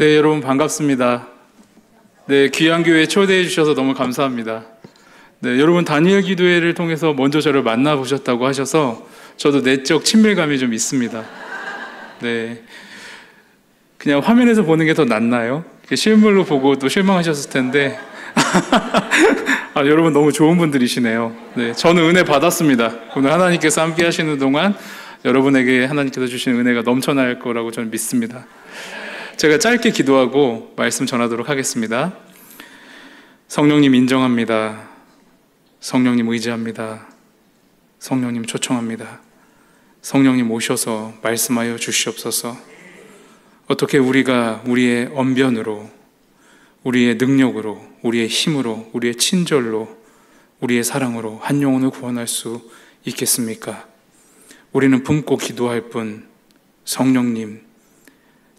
네, 여러분 반갑습니다. 네, 귀한 교회에 초대해 주셔서 너무 감사합니다. 네, 여러분 다니엘 기도회를 통해서 먼저 저를 만나보셨다고 하셔서 저도 내적 친밀감이 좀 있습니다. 네, 그냥 화면에서 보는 게 더 낫나요? 실물로 보고 또 실망하셨을 텐데 여러분 너무 좋은 분들이시네요. 네, 저는 은혜 받았습니다. 오늘 하나님께서 함께 하시는 동안 여러분에게 하나님께서 주시는 은혜가 넘쳐날 거라고 저는 믿습니다. 제가 짧게 기도하고 말씀 전하도록 하겠습니다. 성령님 인정합니다. 성령님 의지합니다. 성령님 초청합니다. 성령님 오셔서 말씀하여 주시옵소서. 어떻게 우리가 우리의 언변으로, 우리의 능력으로, 우리의 힘으로, 우리의 친절로, 우리의 사랑으로 한 영혼을 구원할 수 있겠습니까? 우리는 품고 기도할 뿐 성령님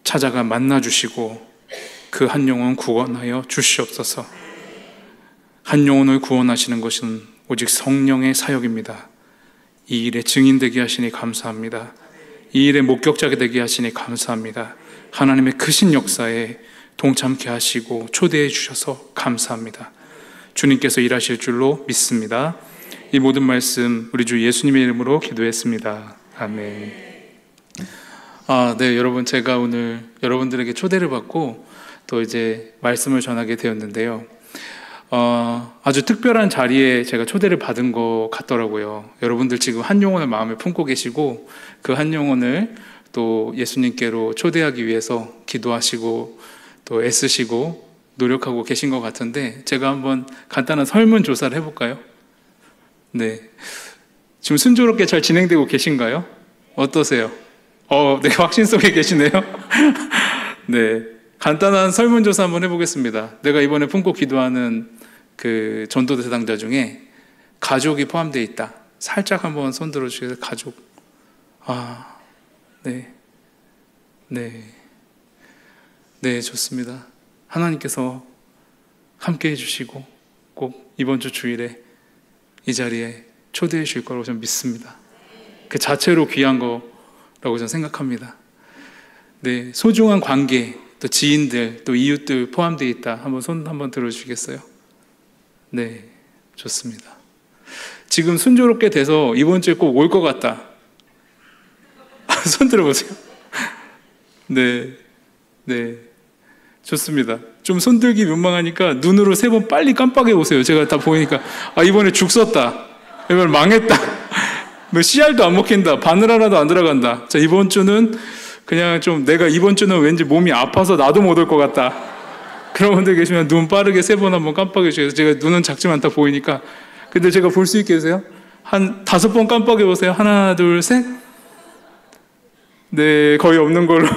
찾아가 만나주시고 그 한 영혼 구원하여 주시옵소서. 한 영혼을 구원하시는 것은 오직 성령의 사역입니다. 이 일에 증인되게 하시니 감사합니다. 이 일에 목격자가 되게 하시니 감사합니다. 하나님의 크신 역사에 동참케 하시고 초대해 주셔서 감사합니다. 주님께서 일하실 줄로 믿습니다. 이 모든 말씀 우리 주 예수님의 이름으로 기도했습니다. 아멘. 네, 여러분, 제가 오늘 여러분들에게 초대를 받고 또 이제 말씀을 전하게 되었는데요. 아주 특별한 자리에 제가 초대를 받은 것 같더라고요. 여러분들 지금 한 영혼을 마음에 품고 계시고 그 한 영혼을 또 예수님께로 초대하기 위해서 기도하시고 또 애쓰시고 노력하고 계신 것 같은데, 제가 한번 간단한 설문조사를 해볼까요? 네, 지금 순조롭게 잘 진행되고 계신가요? 어떠세요? 네, 확신 속에 계시네요. 네, 간단한 설문조사 한번 해보겠습니다. 내가 이번에 품고 기도하는 그 전도 대상자 중에 가족이 포함되어 있다. 살짝 한번 손 들어주세요. 가족. 네. 좋습니다. 하나님께서 함께 해주시고 꼭 이번 주 주일에 이 자리에 초대해 주실 거라고 저는 믿습니다. 그 자체로 귀한 거라고 저는 생각합니다. 네, 소중한 관계, 또 지인들, 또 이웃들 포함되어 있다. 한번 손 한번 들어주시겠어요? 네, 좋습니다. 지금 순조롭게 돼서 이번 주에 꼭 올 것 같다. 손 들어보세요. 네, 좋습니다. 좀 손들기 민망하니까 눈으로 3번 빨리 깜빡해 보세요. 제가 다 보이니까 이번에 죽 썼다. 이번에 망했다. 뭐 씨알도 안 먹힌다. 바늘 하나도 안 들어간다. 자, 이번 주는 그냥 좀 내가 이번 주는 왠지 몸이 아파서 나도 못 올 것 같다. 그런 분들 계시면 눈 빠르게 3번 한번 깜빡해 주세요. 제가 눈은 작지만 다 보이니까. 근데 제가 볼 수 있게 해주세요. 한 5번 깜빡해 보세요. 하나, 둘, 셋. 네, 거의 없는 걸로.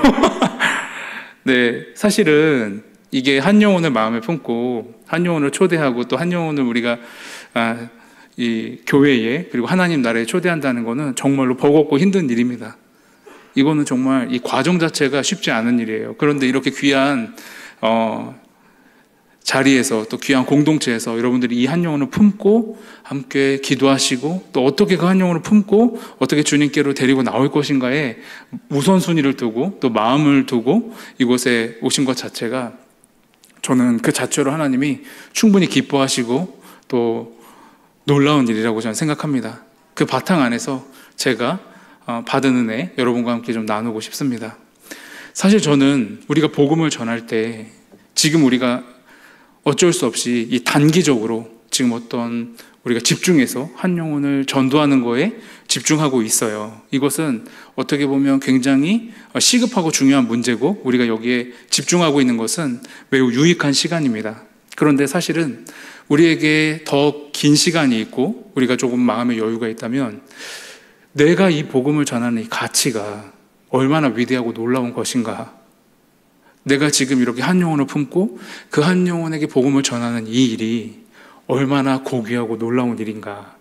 네, 사실은 이게 한 영혼을 마음에 품고 한 영혼을 초대하고 또 한 영혼을 우리가 이 교회에 그리고 하나님 나라에 초대한다는 것은 정말로 버겁고 힘든 일입니다. 이거는 정말 이 과정 자체가 쉽지 않은 일이에요. 그런데 이렇게 귀한 자리에서 또 귀한 공동체에서 여러분들이 이 한 영혼을 품고 함께 기도하시고 또 어떻게 그 한 영혼을 품고 어떻게 주님께로 데리고 나올 것인가에 우선순위를 두고 또 마음을 두고 이곳에 오신 것 자체가, 저는 그 자체로 하나님이 충분히 기뻐하시고 또 놀라운 일이라고 저는 생각합니다. 그 바탕 안에서 제가 받은 은혜 여러분과 함께 좀 나누고 싶습니다. 사실 저는 우리가 복음을 전할 때 지금 우리가 어쩔 수 없이 이 단기적으로 지금 어떤 우리가 집중해서 한 영혼을 전도하는 거에 집중하고 있어요. 이것은 어떻게 보면 굉장히 시급하고 중요한 문제고 우리가 여기에 집중하고 있는 것은 매우 유익한 시간입니다. 그런데 사실은 우리에게 더 긴 시간이 있고 우리가 조금 마음의 여유가 있다면 내가 이 복음을 전하는 이 가치가 얼마나 위대하고 놀라운 것인가, 내가 지금 이렇게 한 영혼을 품고 그 한 영혼에게 복음을 전하는 이 일이 얼마나 고귀하고 놀라운 일인가,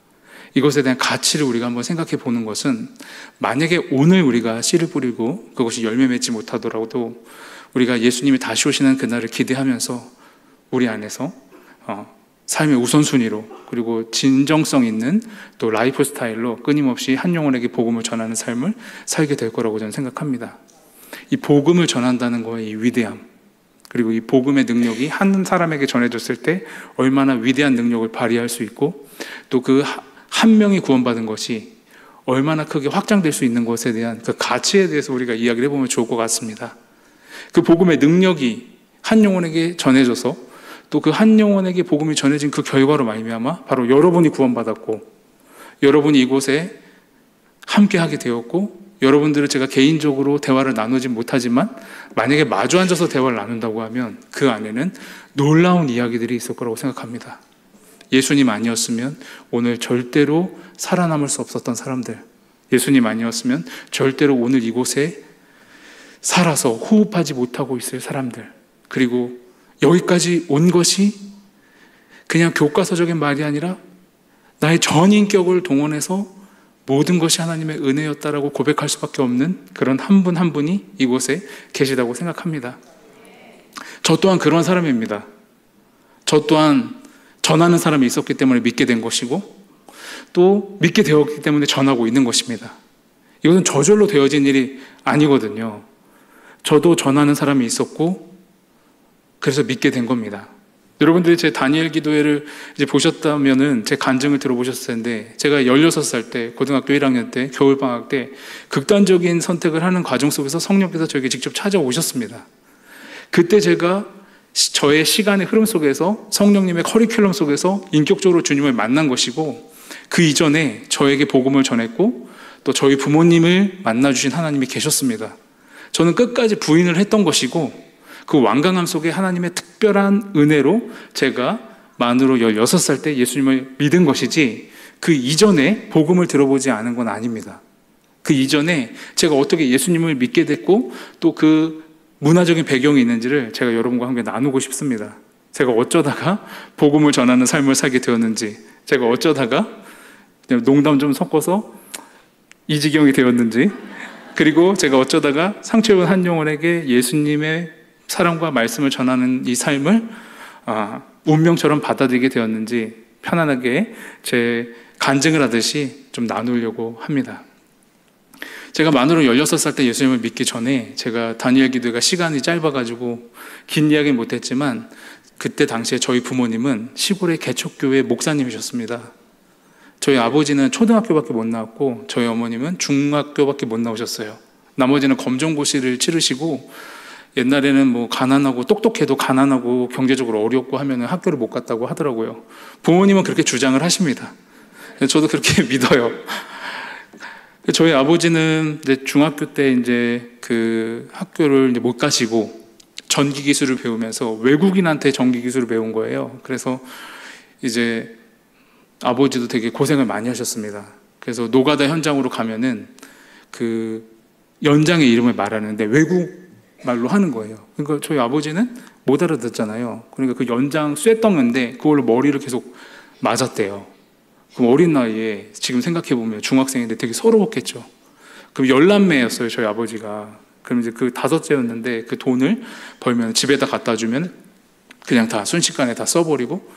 이것에 대한 가치를 우리가 한번 생각해 보는 것은, 만약에 오늘 우리가 씨를 뿌리고 그것이 열매 맺지 못하더라도 우리가 예수님이 다시 오시는 그날을 기대하면서 우리 안에서 삶의 우선순위로 그리고 진정성 있는 또 라이프 스타일로 끊임없이 한 영혼에게 복음을 전하는 삶을 살게 될 거라고 저는 생각합니다. 이 복음을 전한다는 거의 이 위대함, 그리고 이 복음의 능력이 한 사람에게 전해졌을 때 얼마나 위대한 능력을 발휘할 수 있고, 또 그 한 명이 구원받은 것이 얼마나 크게 확장될 수 있는 것에 대한 그 가치에 대해서 우리가 이야기를 해보면 좋을 것 같습니다. 그 복음의 능력이 한 영혼에게 전해져서 또 그 한 영혼에게 복음이 전해진 그 결과로 말미암아 바로 여러분이 구원받았고, 여러분이 이곳에 함께하게 되었고, 여러분들을 제가 개인적으로 대화를 나누지 못하지만 만약에 마주 앉아서 대화를 나눈다고 하면 그 안에는 놀라운 이야기들이 있을 거라고 생각합니다. 예수님 아니었으면 오늘 절대로 살아남을 수 없었던 사람들, 예수님 아니었으면 절대로 오늘 이곳에 살아서 호흡하지 못하고 있을 사람들, 그리고 여기까지 온 것이 그냥 교과서적인 말이 아니라 나의 전인격을 동원해서 모든 것이 하나님의 은혜였다라고 고백할 수밖에 없는 그런 한 분 한 분이 이곳에 계시다고 생각합니다. 저 또한 그런 사람입니다. 저 또한 전하는 사람이 있었기 때문에 믿게 된 것이고, 또 믿게 되었기 때문에 전하고 있는 것입니다. 이것은 저절로 되어진 일이 아니거든요. 저도 전하는 사람이 있었고 그래서 믿게 된 겁니다. 여러분들이 제 다니엘 기도회를 이제 보셨다면은 제 간증을 들어보셨을 텐데, 제가 16살 때, 고등학교 1학년 때, 겨울방학 때 극단적인 선택을 하는 과정 속에서 성령께서 저에게 직접 찾아오셨습니다. 그때 제가 저의 시간의 흐름 속에서 성령님의 커리큘럼 속에서 인격적으로 주님을 만난 것이고, 그 이전에 저에게 복음을 전했고 또 저희 부모님을 만나주신 하나님이 계셨습니다. 저는 끝까지 부인을 했던 것이고, 그 완강함 속에 하나님의 특별한 은혜로 제가 만으로 16살 때 예수님을 믿은 것이지, 그 이전에 복음을 들어보지 않은 건 아닙니다. 그 이전에 제가 어떻게 예수님을 믿게 됐고 또 그 문화적인 배경이 있는지를 제가 여러분과 함께 나누고 싶습니다. 제가 어쩌다가 복음을 전하는 삶을 살게 되었는지, 제가 어쩌다가 농담 좀 섞어서 이 지경이 되었는지, 그리고 제가 어쩌다가 상처 입은 한 영혼에게 예수님의 사랑과 말씀을 전하는 이 삶을 운명처럼 받아들이게 되었는지 편안하게 제 간증을 하듯이 좀 나누려고 합니다. 제가 만으로 16살 때 예수님을 믿기 전에 제가 다니엘 기도가 시간이 짧아가지고 긴 이야기는 못했지만, 그때 당시에 저희 부모님은 시골의 개척교회 목사님이셨습니다. 저희 아버지는 초등학교밖에 못 나왔고 저희 어머님은 중학교밖에 못 나오셨어요. 나머지는 검정고시를 치르시고, 옛날에는 뭐 가난하고 똑똑해도 가난하고 경제적으로 어렵고 하면 학교를 못 갔다고 하더라고요. 부모님은 그렇게 주장을 하십니다. 저도 그렇게 믿어요. 저희 아버지는 이제 중학교 때 이제 그 학교를 이제 못 가시고 전기 기술을 배우면서 외국인한테 전기 기술을 배운 거예요. 그래서 이제 아버지도 되게 고생을 많이 하셨습니다. 그래서 노가다 현장으로 가면은 그 연장의 이름을 말하는데 외국 말로 하는 거예요. 그러니까 저희 아버지는 못 알아듣잖아요. 그러니까 그 연장 쇠덩인데 그걸로 머리를 계속 맞았대요. 그럼 어린 나이에 지금 생각해보면 중학생인데 되게 서러웠겠죠. 그럼 10남매였어요, 저희 아버지가. 그럼 이제 그 5째였는데 그 돈을 벌면 집에다 갖다 주면 그냥 다 순식간에 다 써버리고,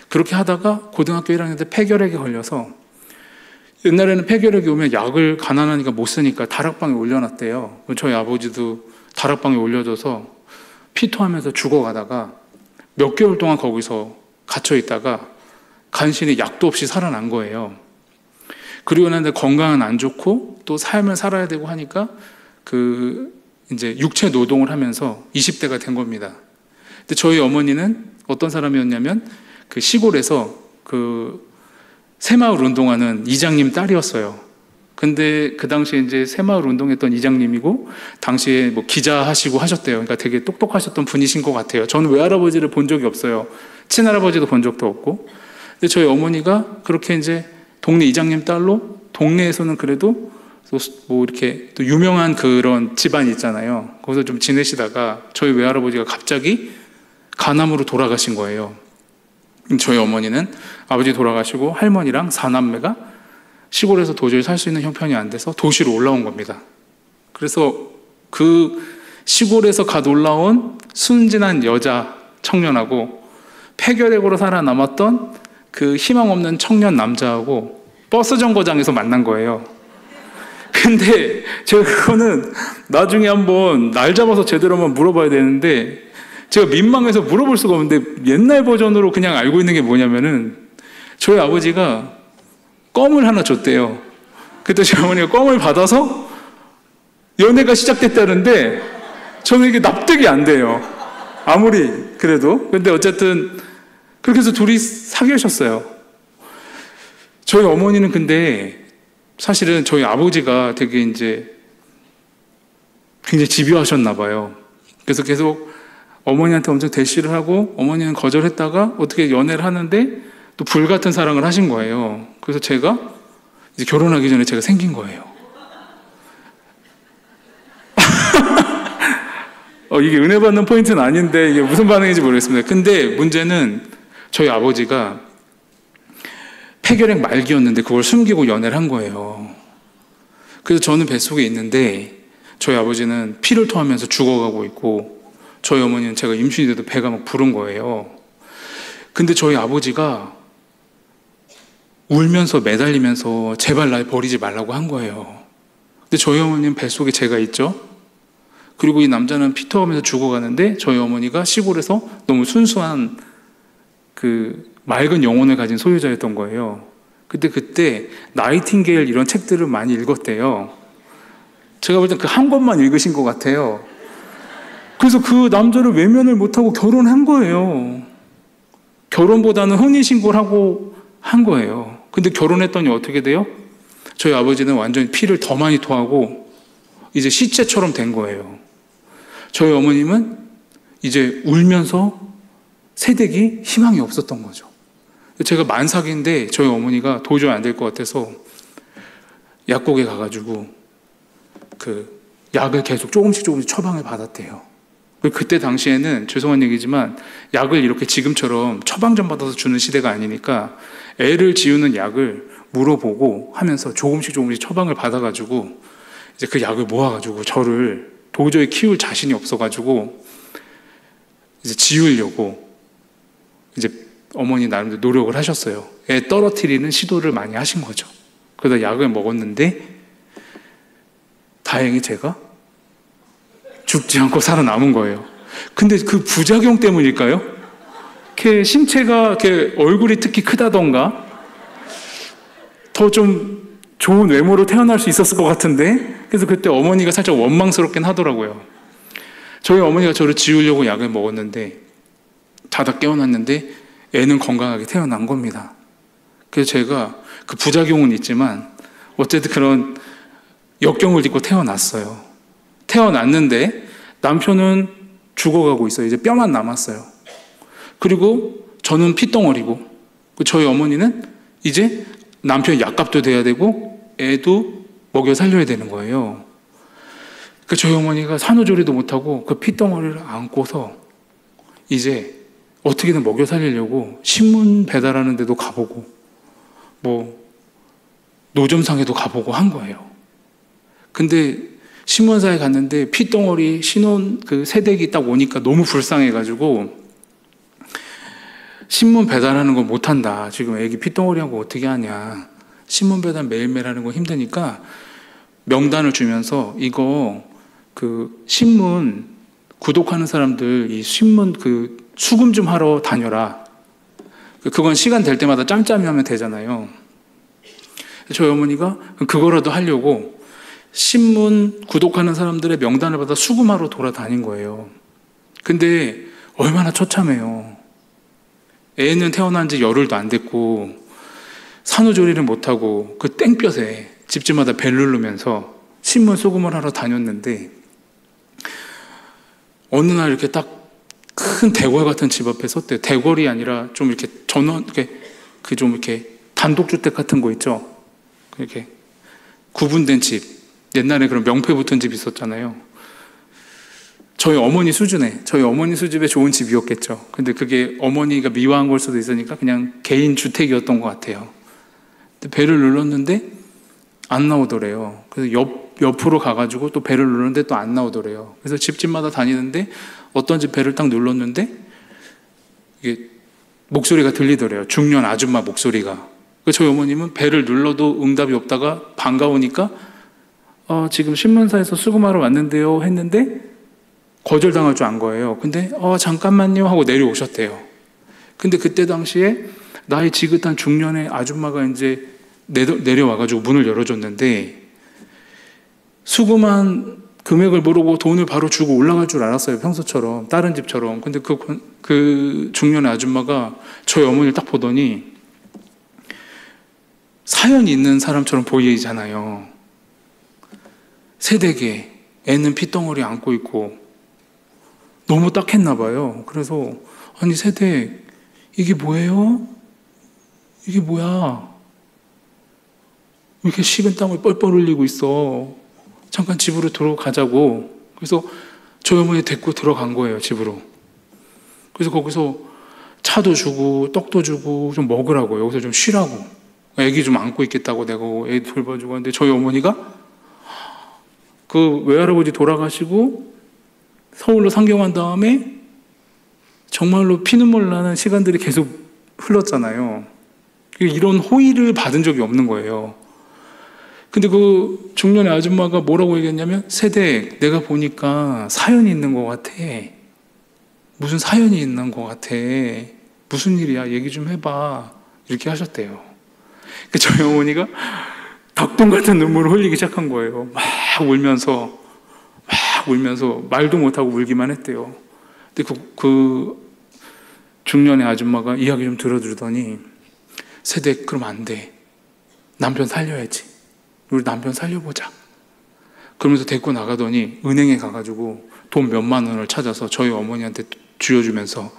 그렇게 하다가 고등학교 1학년 때 폐결핵에 걸려서, 옛날에는 폐결핵이 오면 약을 가난하니까 못 쓰니까 다락방에 올려놨대요. 저희 아버지도 다락방에 올려줘서 피토하면서 죽어가다가 몇 개월 동안 거기서 갇혀있다가 간신히 약도 없이 살아난 거예요. 그리고 나는데 건강은 안 좋고 또 삶을 살아야 되고 하니까 그 이제 육체 노동을 하면서 20대가 된 겁니다. 근데 저희 어머니는 어떤 사람이었냐면 그 시골에서 그 새마을 운동하는 이장님 딸이었어요. 근데 그 당시에 이제 새마을 운동했던 이장님이고 당시에 뭐 기자 하시고 하셨대요. 그러니까 되게 똑똑하셨던 분이신 것 같아요. 저는 외할아버지를 본 적이 없어요. 친할아버지도 본 적도 없고. 근데 저희 어머니가 그렇게 이제 동네 이장님 딸로, 동네에서는 그래도 뭐 이렇게 또 유명한 그런 집안이 있잖아요. 거기서 좀 지내시다가 저희 외할아버지가 갑자기 간암으로 돌아가신 거예요. 저희 어머니는 아버지 돌아가시고 할머니랑 4남매가 시골에서 도저히 살 수 있는 형편이 안 돼서 도시로 올라온 겁니다. 그래서 그 시골에서 갓 올라온 순진한 여자 청년하고 폐결핵으로 살아남았던 그 희망 없는 청년 남자하고 버스 정거장에서 만난 거예요. 근데 제가 그거는 나중에 한번 날 잡아서 제대로 한번 물어봐야 되는데, 제가 민망해서 물어볼 수가 없는데 옛날 버전으로 그냥 알고 있는 게 뭐냐면은 저희 아버지가 껌을 하나 줬대요. 그때 저희 어머니가 껌을 받아서 연애가 시작됐다는데 저는 이게 납득이 안 돼요. 아무리 그래도. 근데 어쨌든 그렇게 해서 둘이 사귀셨어요. 저희 어머니는 근데 사실은 저희 아버지가 되게 이제 굉장히 집요하셨나 봐요. 그래서 계속 어머니한테 엄청 대시를 하고 어머니는 거절했다가 어떻게 연애를 하는데 또 불같은 사랑을 하신 거예요. 그래서 제가 이제 결혼하기 전에 제가 생긴 거예요. 이게 은혜 받는 포인트는 아닌데 이게 무슨 반응인지 모르겠습니다. 근데 문제는 저희 아버지가 폐결핵 말기였는데 그걸 숨기고 연애를 한 거예요. 그래서 저는 뱃속에 있는데 저희 아버지는 피를 토하면서 죽어가고 있고 저희 어머니는 제가 임신이 돼도 배가 막 부른 거예요. 근데 저희 아버지가 울면서 매달리면서 제발 날 버리지 말라고 한 거예요. 근데 저희 어머니는 뱃속에 제가 있죠. 그리고 이 남자는 피 토하면서 죽어가는데 저희 어머니가 시골에서 너무 순수한 그 맑은 영혼을 가진 소유자였던 거예요. 그때 나이팅게일 이런 책들을 많이 읽었대요. 제가 볼 땐 그 한 권만 읽으신 것 같아요. 그래서 그 남자를 외면을 못하고 결혼한 거예요. 결혼보다는 혼인신고를 하고 한 거예요. 근데 결혼했더니 어떻게 돼요? 저희 아버지는 완전히 피를 더 많이 토하고 이제 시체처럼 된 거예요. 저희 어머님은 이제 울면서 새댁이 희망이 없었던 거죠. 제가 만삭인데 저희 어머니가 도저히 안 될 것 같아서 약국에 가가지고 그 약을 계속 조금씩 처방을 받았대요. 그때 당시에는 죄송한 얘기지만 약을 이렇게 지금처럼 처방전 받아서 주는 시대가 아니니까 애를 지우는 약을 물어보고 하면서 조금씩 처방을 받아가지고 이제 그 약을 모아가지고 저를 도저히 키울 자신이 없어가지고 이제 지우려고 이제 어머니 나름대로 노력을 하셨어요. 애 떨어뜨리는 시도를 많이 하신 거죠. 그러다 약을 먹었는데 다행히 제가 죽지 않고 살아남은 거예요. 근데 그 부작용 때문일까요? 이렇게 신체가 이렇게 얼굴이 특히 크다던가 더 좀 좋은 외모로 태어날 수 있었을 것 같은데 그래서 그때 어머니가 살짝 원망스럽긴 하더라고요. 저희 어머니가 저를 지우려고 약을 먹었는데 자다 깨어났는데 애는 건강하게 태어난 겁니다. 그래서 제가 그 부작용은 있지만 어쨌든 그런 역경을 딛고 태어났어요. 태어났는데 남편은 죽어가고 있어요. 이제 뼈만 남았어요. 그리고 저는 핏덩어리고 저희 어머니는 이제 남편 약값도 돼야 되고 애도 먹여 살려야 되는 거예요. 그러니까 저희 어머니가 산후조리도 못하고 그 핏덩어리를 안고서 이제 어떻게든 먹여 살리려고 신문 배달하는 데도 가보고 뭐 노점상에도 가보고 한 거예요. 근데 신문사에 갔는데 핏덩어리 신혼 그 새댁이 딱 오니까 너무 불쌍해가지고 신문 배달하는 거 못한다. 지금 애기 핏덩어리하고 어떻게 하냐. 신문 배달 매일매일 하는 거 힘드니까 명단을 주면서 이거 그 신문 구독하는 사람들 이 신문 그 수금 좀 하러 다녀라. 그건 시간 될 때마다 짬짬이 하면 되잖아요. 저희 어머니가 그거라도 하려고 신문 구독하는 사람들의 명단을 받아 수금하러 돌아다닌 거예요. 근데 얼마나 처참해요. 애는 태어난 지 열흘도 안 됐고 산후조리를 못하고 그 땡볕에 집집마다 벨 누르면서 신문 수금을 하러 다녔는데 어느 날 이렇게 딱 큰 대궐 같은 집 앞에 섰대요. 대궐이 아니라 좀 이렇게 전원 이렇게 그 좀 이렇게 단독주택 같은 거 있죠. 이렇게 구분된 집. 옛날에 그런 명패 붙은 집 있었잖아요. 저희 어머니 수준에, 저희 어머니 수준의 좋은 집이었겠죠. 근데 그게 어머니가 미화한 걸 수도 있으니까 그냥 개인 주택이었던 것 같아요. 근데 벨을 눌렀는데 안 나오더래요. 그래서 옆으로 가가지고 또 벨을 누르는데 또 안 나오더래요. 그래서 집집마다 다니는데 어떤 집 벨을 딱 눌렀는데 이게 목소리가 들리더래요. 중년 아줌마 목소리가. 그래서 저희 어머님은 벨을 눌러도 응답이 없다가 반가우니까 지금 신문사에서 수금하러 왔는데요 했는데 거절당할 줄 안 거예요. 근데 잠깐만요 하고 내려오셨대요. 근데 그때 당시에 나이 지긋한 중년의 아줌마가 이제 내려와가지고 문을 열어줬는데 수금한 금액을 모르고 돈을 바로 주고 올라갈 줄 알았어요. 평소처럼 다른 집처럼. 근데 그 중년의 아줌마가 저희 어머니를 딱 보더니 사연이 있는 사람처럼 보이잖아요. 새댁에 애는 핏덩어리 안고 있고 너무 딱했나 봐요. 그래서 아니 새댁 이게 뭐예요? 이게 뭐야? 이렇게 식은땀을 뻘뻘 흘리고 있어. 잠깐 집으로 들어가자고. 그래서 저희 어머니 데리고 들어간 거예요, 집으로. 그래서 거기서 차도 주고 떡도 주고 좀 먹으라고, 여기서 좀 쉬라고. 애기 좀 안고 있겠다고 내가 애기 돌봐주고 하는데 저희 어머니가 그 외할아버지 돌아가시고 서울로 상경한 다음에 정말로 피눈물 나는 시간들이 계속 흘렀잖아요. 이런 호의를 받은 적이 없는 거예요. 근데 그 중년의 아줌마가 뭐라고 얘기했냐면 새댁 내가 보니까 사연이 있는 것 같아. 무슨 사연이 있는 것 같아. 무슨 일이야? 얘기 좀 해봐. 이렇게 하셨대요. 저희 어머니가 닭똥 같은 눈물을 흘리기 시작한 거예요. 막 울면서 말도 못하고 울기만 했대요. 근데 그 중년의 아줌마가 이야기 좀 들어주더니 새댁 그럼 안 돼. 남편 살려야지. 우리 남편 살려보자. 그러면서 데리고 나가더니 은행에 가가지고 돈 몇만 원을 찾아서 저희 어머니한테 쥐어주면서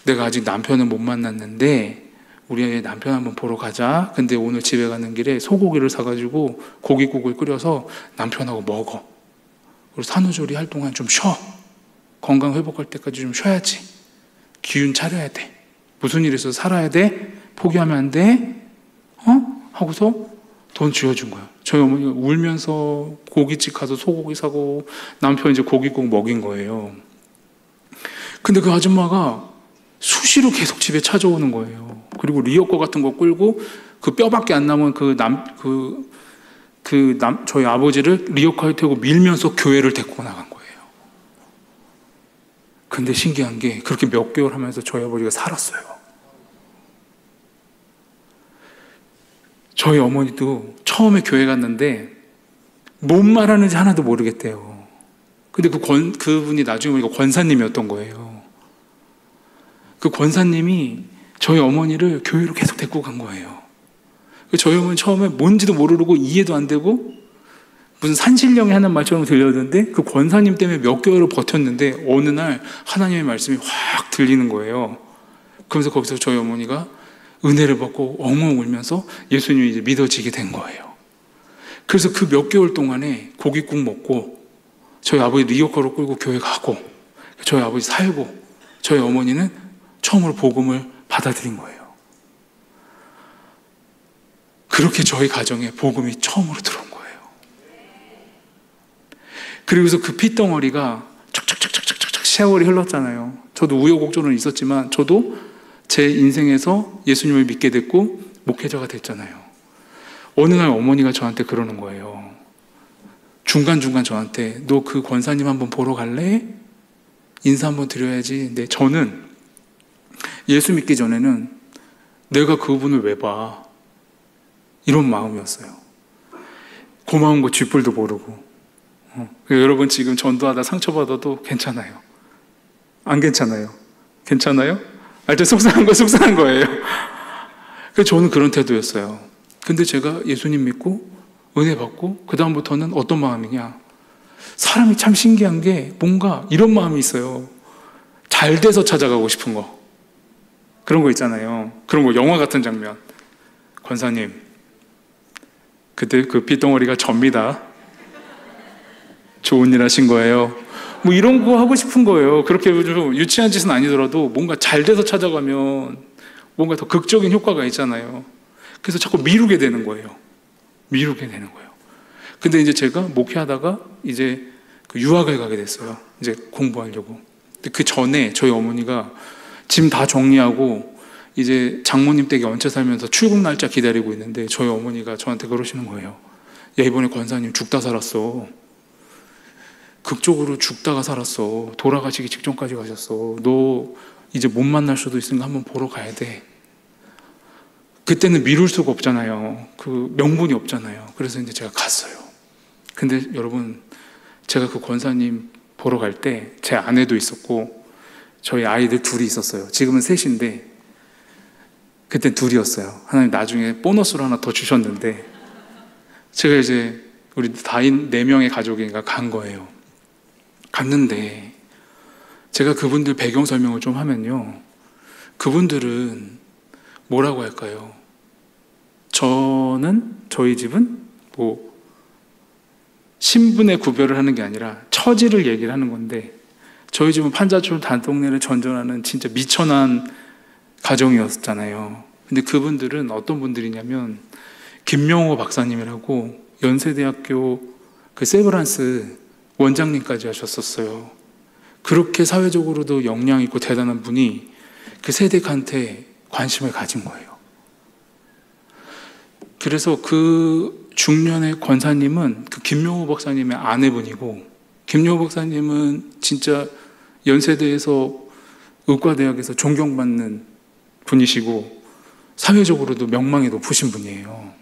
내가 아직 남편은 못 만났는데 우리 애 남편 한번 보러 가자. 근데 오늘 집에 가는 길에 소고기를 사가지고 고깃국을 끓여서 남편하고 먹어. 그리고 산후조리 할 동안 좀 쉬어. 건강 회복할 때까지 좀 쉬어야지. 기운 차려야 돼. 무슨 일 있어서 살아야 돼. 포기하면 안 돼. 하고서 돈 쥐어준 거예요. 저희 어머니가 울면서 고깃집 가서 소고기 사고 남편 이제 고깃국 먹인 거예요. 근데 그 아줌마가 수시로 계속 집에 찾아오는 거예요. 그리고 리어커 같은 거 끌고 그 뼈밖에 안 남은 저희 아버지를 리어커에 태우고 밀면서 교회를 데리고 나간 거예요. 근데 신기한 게 그렇게 몇 개월 하면서 저희 아버지가 살았어요. 저희 어머니도 처음에 교회 갔는데 뭔 말하는지 하나도 모르겠대요. 근데 그분이 나중에 보니까 권사님이었던 거예요. 그 권사님이 저희 어머니를 교회로 계속 데리고 간 거예요. 저희 어머니 처음에 뭔지도 모르고 이해도 안 되고 무슨 산신령이 하는 말처럼 들렸는데 그 권사님 때문에 몇 개월을 버텼는데 어느 날 하나님의 말씀이 확 들리는 거예요. 그러면서 거기서 저희 어머니가 은혜를 받고 엉엉 울면서 예수님이 이제 믿어지게 된 거예요. 그래서 그 몇 개월 동안에 고깃국 먹고 저희 아버지 리어커로 끌고 교회 가고 저희 아버지 살고 저희 어머니는 처음으로 복음을 받아들인 거예요. 그렇게 저희 가정에 복음이 처음으로 들어온 거예요. 그리고서 그 핏덩어리가 척척척척척척 세월이 흘렀잖아요. 저도 우여곡절은 있었지만 저도 제 인생에서 예수님을 믿게 됐고 목회자가 됐잖아요. 어느 날 어머니가 저한테 그러는 거예요. 중간중간 저한테 너 그 권사님 한번 보러 갈래? 인사 한번 드려야지. 근데 저는 예수 믿기 전에는 내가 그분을 왜 봐? 이런 마음이었어요. 고마운 거 쥐뿔도 모르고. 여러분 지금 전도하다 상처받아도 괜찮아요. 안 괜찮아요? 괜찮아요? 하여튼 속상한 거 속상한 거예요. 그래서 저는 그런 태도였어요. 근데 제가 예수님 믿고 은혜 받고 그 다음부터는 어떤 마음이냐, 사람이 참 신기한 게 뭔가 이런 마음이 있어요. 잘 돼서 찾아가고 싶은 거, 그런 거 있잖아요. 그런 거 영화 같은 장면. 권사님 그때 그 핏덩어리가 접니다. 좋은 일 하신 거예요. 뭐 이런 거 하고 싶은 거예요. 그렇게 좀 유치한 짓은 아니더라도 뭔가 잘 돼서 찾아가면 뭔가 더 극적인 효과가 있잖아요. 그래서 자꾸 미루게 되는 거예요. 미루게 되는 거예요. 근데 이제 제가 목회하다가 이제 그 유학을 가게 됐어요. 이제 공부하려고. 근데 그 전에 저희 어머니가 짐 다 정리하고 이제 장모님 댁에 얹혀 살면서 출국 날짜 기다리고 있는데 저희 어머니가 저한테 그러시는 거예요. 야, 이번에 권사님 죽다 살았어. 극적으로 죽다가 살았어. 돌아가시기 직전까지 가셨어. 너 이제 못 만날 수도 있으니까 한번 보러 가야 돼. 그때는 미룰 수가 없잖아요. 그 명분이 없잖아요. 그래서 이제 제가 갔어요. 근데 여러분, 제가 그 권사님 보러 갈 때 제 아내도 있었고 저희 아이들 둘이 있었어요. 지금은 셋인데 그때 둘이었어요. 하나님 나중에 보너스로 하나 더 주셨는데, 제가 이제 우리 다인 4명의 가족인가 간 거예요. 갔는데 제가 그분들 배경 설명을 좀 하면요, 그분들은 뭐라고 할까요? 저희 집은 뭐 신분의 구별을 하는 게 아니라 처지를 얘기를 하는 건데, 저희 집은 판자촌 단동네를 전전하는 진짜 미천한 가정이었잖아요. 근데 그분들은 어떤 분들이냐면 김명호 박사님이라고 연세대학교 그 세브란스 원장님까지 하셨었어요. 그렇게 사회적으로도 역량 있고 대단한 분이 그 세대한테 관심을 가진 거예요. 그래서 그 중년의 권사님은 그 김명호 박사님의 아내분이고, 김명호 박사님은 진짜 연세대에서 의과대학에서 존경받는 분이시고 사회적으로도 명망이 높으신 분이에요.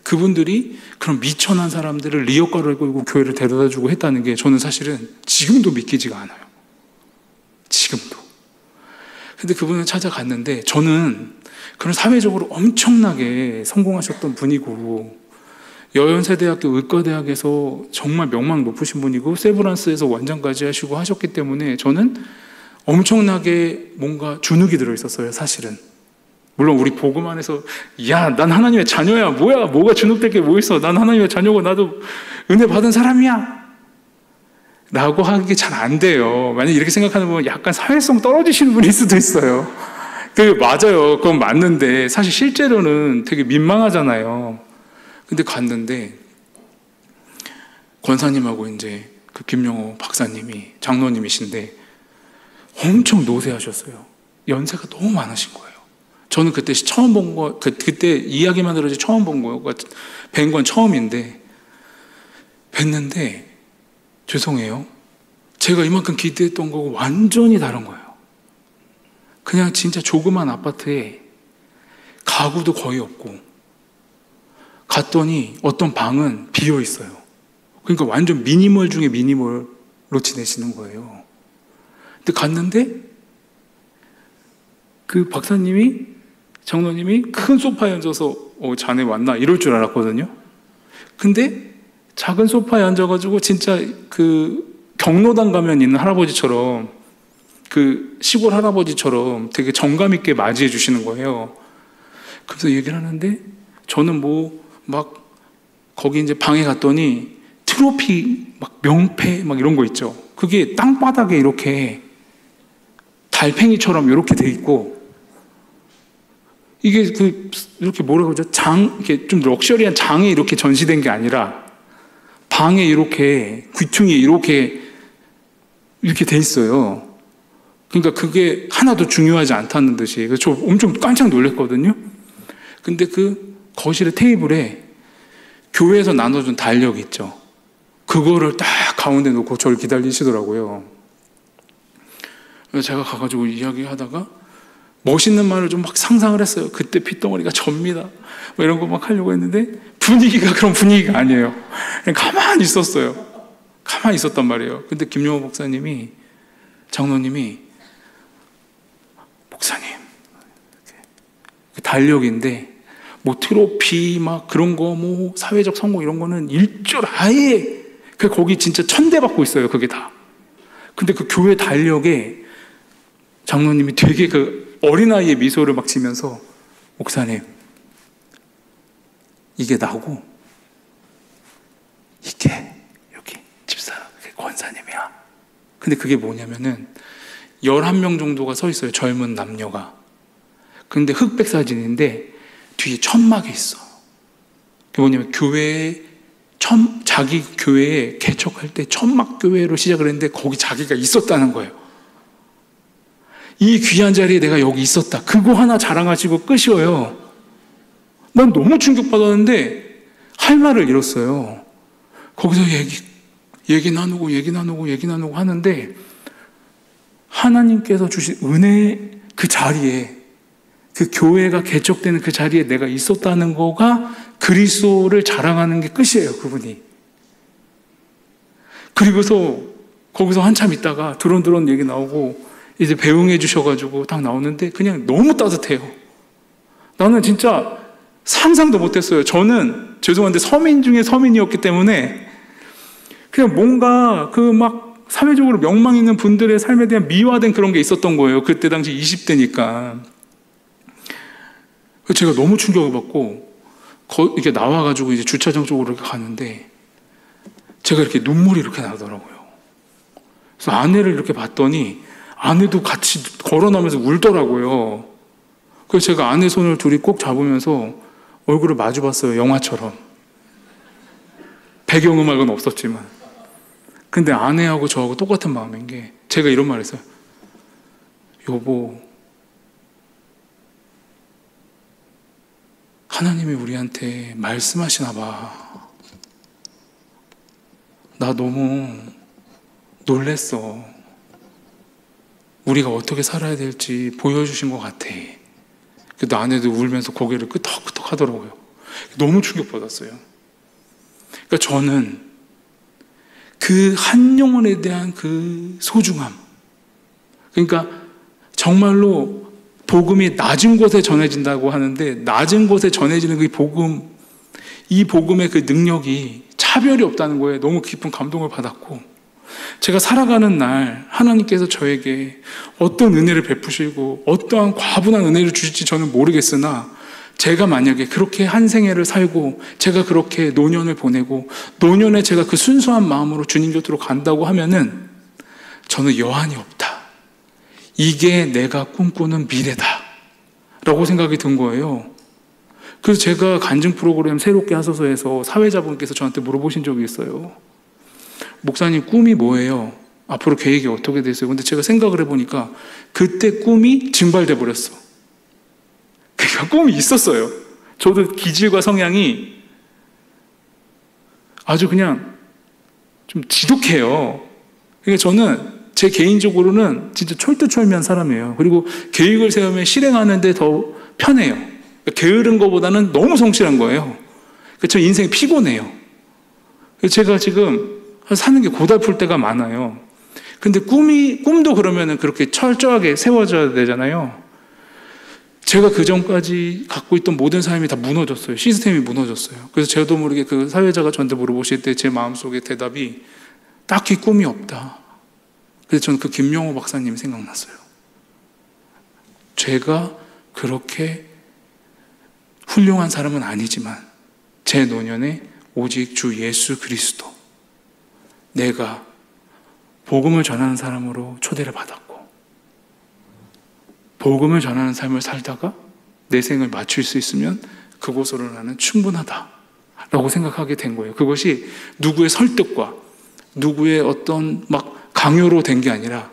그분들이 그런 미천한 사람들을 리어카를 끌고 교회를 데려다주고 했다는 게 저는 사실은 지금도 믿기지가 않아요. 지금도. 근데 그분을 찾아갔는데, 저는 그런 사회적으로 엄청나게 성공하셨던 분이고 여연세대학교 의과대학에서 정말 명망 높으신 분이고 세브란스에서 원장까지 하시고 하셨기 때문에 저는 엄청나게 뭔가 주눅이 들어있었어요, 사실은. 물론 우리 복음 안에서 야, 난 하나님의 자녀야, 뭐가 주눅될 게 뭐 있어, 난 하나님의 자녀고 나도 은혜 받은 사람이야 라고 하기 잘 안 돼요. 만약 이렇게 생각하는 분은 약간 사회성 떨어지시는 분일 수도 있어요. 맞아요, 그건 맞는데 사실 실제로는 되게 민망하잖아요. 근데 갔는데 권사님하고 이제 그 김명호 박사님이 장로님이신데 엄청 노쇠하셨어요. 연세가 너무 많으신 거예요. 저는 그때 처음 본 거, 그때 이야기만 들어지 처음 본 거예요. 뵌 건 처음인데, 뵀는데 죄송해요, 제가 이만큼 기대했던 거고 완전히 다른 거예요. 그냥 진짜 조그만 아파트에 가구도 거의 없고, 갔더니 어떤 방은 비어 있어요. 그러니까 완전 미니멀 중에 미니멀로 지내시는 거예요. 근데 갔는데 그 박사님이, 장로님이 큰 소파에 앉아서 자네 왔나? 이럴 줄 알았거든요. 근데 작은 소파에 앉아가지고 진짜 그 경로당 가면 있는 할아버지처럼, 그 시골 할아버지처럼 되게 정감 있게 맞이해 주시는 거예요. 그래서 얘기를 하는데 저는 막 거기 이제 방에 갔더니 트로피 막 명패 막 이런 거 있죠. 그게 땅바닥에 이렇게 달팽이처럼 이렇게 돼 있고, 이게 이렇게 뭐라고 그러죠? 이렇게 좀 럭셔리한 장에 이렇게 전시된 게 아니라 방에 이렇게 귀퉁이에 이렇게 돼 있어요. 그러니까 그게 하나도 중요하지 않다는 듯이. 그래서 저 엄청 깜짝 놀랐거든요. 근데 그 거실의 테이블에 교회에서 나눠준 달력 있죠. 그거를 딱 가운데 놓고 저를 기다리시더라고요. 그래서 제가 가가지고 이야기하다가 멋있는 말을 좀 막 상상을 했어요. 그때 핏덩어리가 접니다, 뭐 이런 거 막 하려고 했는데 분위기가 그런 분위기가 아니에요. 그냥 가만히 있었어요. 가만히 있었단 말이에요. 근데 김용호 목사님이, 장로님이, 목사님, 달력인데 뭐 트로피 막 그런 거 뭐 사회적 성공 이런 거는 일절 아예 거기 진짜 천대받고 있어요, 그게 다. 근데 그 교회 달력에 장로님이 되게 그 어린아이의 미소를 막 지면서, 목사님, 이게 나고 이게 여기 집사람, 그게 권사님이야. 근데 그게 뭐냐면은 11명 정도가 서 있어요, 젊은 남녀가. 근데 흑백 사진인데 뒤에 천막이 있어. 그게 뭐냐면 자기 교회에 개척할 때 천막교회로 시작을 했는데 거기 자기가 있었다는 거예요. 이 귀한 자리에 내가 여기 있었다, 그거 하나 자랑하시고 끝이에요. 난 너무 충격받았는데 할 말을 잃었어요. 거기서 얘기 나누고 하는데 하나님께서 주신 은혜 그 자리에, 그 교회가 개척되는 그 자리에 내가 있었다는 거가 그리스도를 자랑하는 게 끝이에요, 그분이. 그리고서 거기서 한참 있다가 드론드론 얘기 나오고 이제 배웅해 주셔가지고 딱 나오는데 그냥 너무 따뜻해요. 나는 진짜 상상도 못했어요. 저는 죄송한데 서민 중에 서민이었기 때문에 그냥 뭔가 그 막 사회적으로 명망 있는 분들의 삶에 대한 미화된 그런 게 있었던 거예요. 그때 당시 20대니까. 제가 너무 충격을 받고 이렇게 나와가지고 이제 주차장 쪽으로 이렇게 가는데 제가 이렇게 눈물이 이렇게 나더라고요. 그래서 아내를 이렇게 봤더니 아내도 같이 걸어나면서 울더라고요. 그래서 제가 아내 손을 둘이 꼭 잡으면서 얼굴을 마주 봤어요. 영화처럼. 배경음악은 없었지만. 근데 아내하고 저하고 똑같은 마음인 게 제가 이런 말 했어요. 여보, 하나님이 우리한테 말씀하시나 봐. 나 너무 놀랬어. 우리가 어떻게 살아야 될지 보여주신 것 같아. 그래도 아내도 울면서 고개를 끄덕끄덕 하더라고요. 너무 충격받았어요. 그러니까 저는 그 한 영혼에 대한 그 소중함, 그러니까 정말로 복음이 낮은 곳에 전해진다고 하는데 낮은 곳에 전해지는 그 복음, 이 복음의 그 능력이 차별이 없다는 거에 너무 깊은 감동을 받았고, 제가 살아가는 날 하나님께서 저에게 어떤 은혜를 베푸시고 어떠한 과분한 은혜를 주실지 저는 모르겠으나 제가 만약에 그렇게 한 생애를 살고 제가 그렇게 노년을 보내고 노년에 제가 그 순수한 마음으로 주님 곁으로 간다고 하면은 저는 여한이 없다. 이게 내가 꿈꾸는 미래다 라고 생각이 든 거예요. 그래서 제가 간증 프로그램 새롭게 하소서에서 사회자분께서 저한테 물어보신 적이 있어요. 목사님, 꿈이 뭐예요? 앞으로 계획이 어떻게 되세요? 근데 제가 생각을 해보니까 그때 꿈이 증발돼 버렸어. 그러니까 꿈이 있었어요. 저도 기질과 성향이 아주 그냥 좀 지독해요. 그러니까 저는 제 개인적으로는 진짜 철두철미한 사람이에요. 그리고 계획을 세우면 실행하는데 더 편해요. 그러니까 게으른 것보다는 너무 성실한 거예요. 그러니까 저 인생이 피곤해요. 제가 지금 사는 게 고달플 때가 많아요. 근데 꿈도 그러면은 그렇게 철저하게 세워져야 되잖아요. 제가 그 전까지 갖고 있던 모든 삶이 다 무너졌어요. 시스템이 무너졌어요. 그래서 저도 모르게 그 사회자가 저한테 물어보실 때 제 마음속에 대답이 딱히 꿈이 없다. 그래서 저는 그 김용호 박사님이 생각났어요. 제가 그렇게 훌륭한 사람은 아니지만 제 노년에 오직 주 예수 그리스도, 내가 복음을 전하는 사람으로 초대를 받았고 복음을 전하는 삶을 살다가 내 생을 마칠 수 있으면 그곳으로 나는 충분하다라고 생각하게 된 거예요. 그것이 누구의 설득과 누구의 어떤 막 강요로 된 게 아니라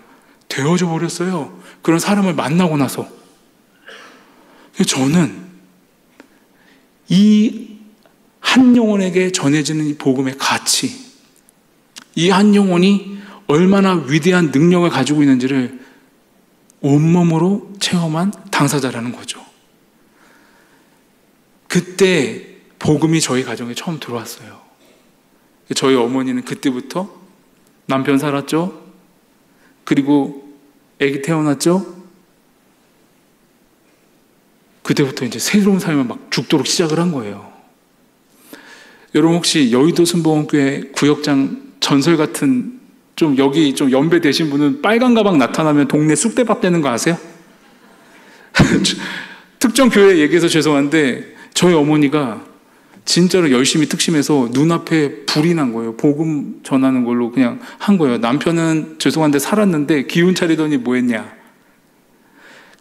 되어져 버렸어요. 그런 사람을 만나고 나서. 저는 이 한 영혼에게 전해지는 이 복음의 가치, 이 한 영혼이 얼마나 위대한 능력을 가지고 있는지를 온몸으로 체험한 당사자라는 거죠. 그때 복음이 저희 가정에 처음 들어왔어요. 저희 어머니는 그때부터 남편 살았죠. 그리고 아기 태어났죠. 그때부터 이제 새로운 삶을 막 죽도록 시작을 한 거예요. 여러분 혹시 여의도 순복음교회 구역장 전설 같은 좀 여기 좀 연배 되신 분은 빨간 가방 나타나면 동네 쑥대밥 되는 거 아세요? 특정 교회 얘기해서 죄송한데 저희 어머니가 진짜로 열심히 특심해서 눈앞에 불이 난 거예요. 복음 전하는 걸로 그냥 한 거예요. 남편은 죄송한데 살았는데 기운 차리더니 뭐 했냐.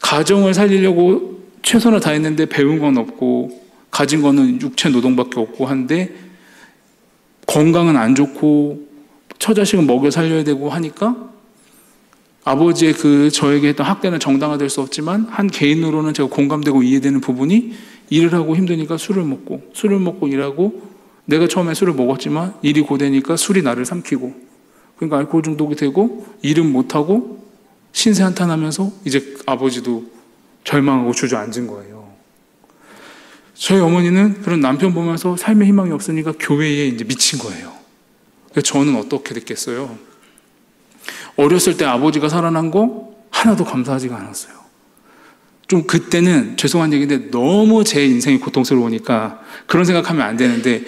가정을 살리려고 최선을 다했는데 배운 건 없고 가진 거는 육체 노동밖에 없고 한데 건강은 안 좋고 처자식은 먹여 살려야 되고 하니까 아버지의 그 저에게 했던 학대는 정당화될 수 없지만 한 개인으로는 제가 공감되고 이해되는 부분이 일을 하고 힘드니까 술을 먹고 일하고 내가 처음에 술을 먹었지만 일이 고되니까 술이 나를 삼키고 그러니까 알코올 중독이 되고 일은 못하고 신세 한탄하면서 이제 아버지도 절망하고 주저앉은 거예요. 저희 어머니는 그런 남편 보면서 삶의 희망이 없으니까 교회에 이제 미친 거예요. 저는 어떻게 됐겠어요? 어렸을 때 아버지가 살아난 거 하나도 감사하지가 않았어요. 좀 그때는 죄송한 얘기인데 너무 제 인생이 고통스러우니까 그런 생각하면 안 되는데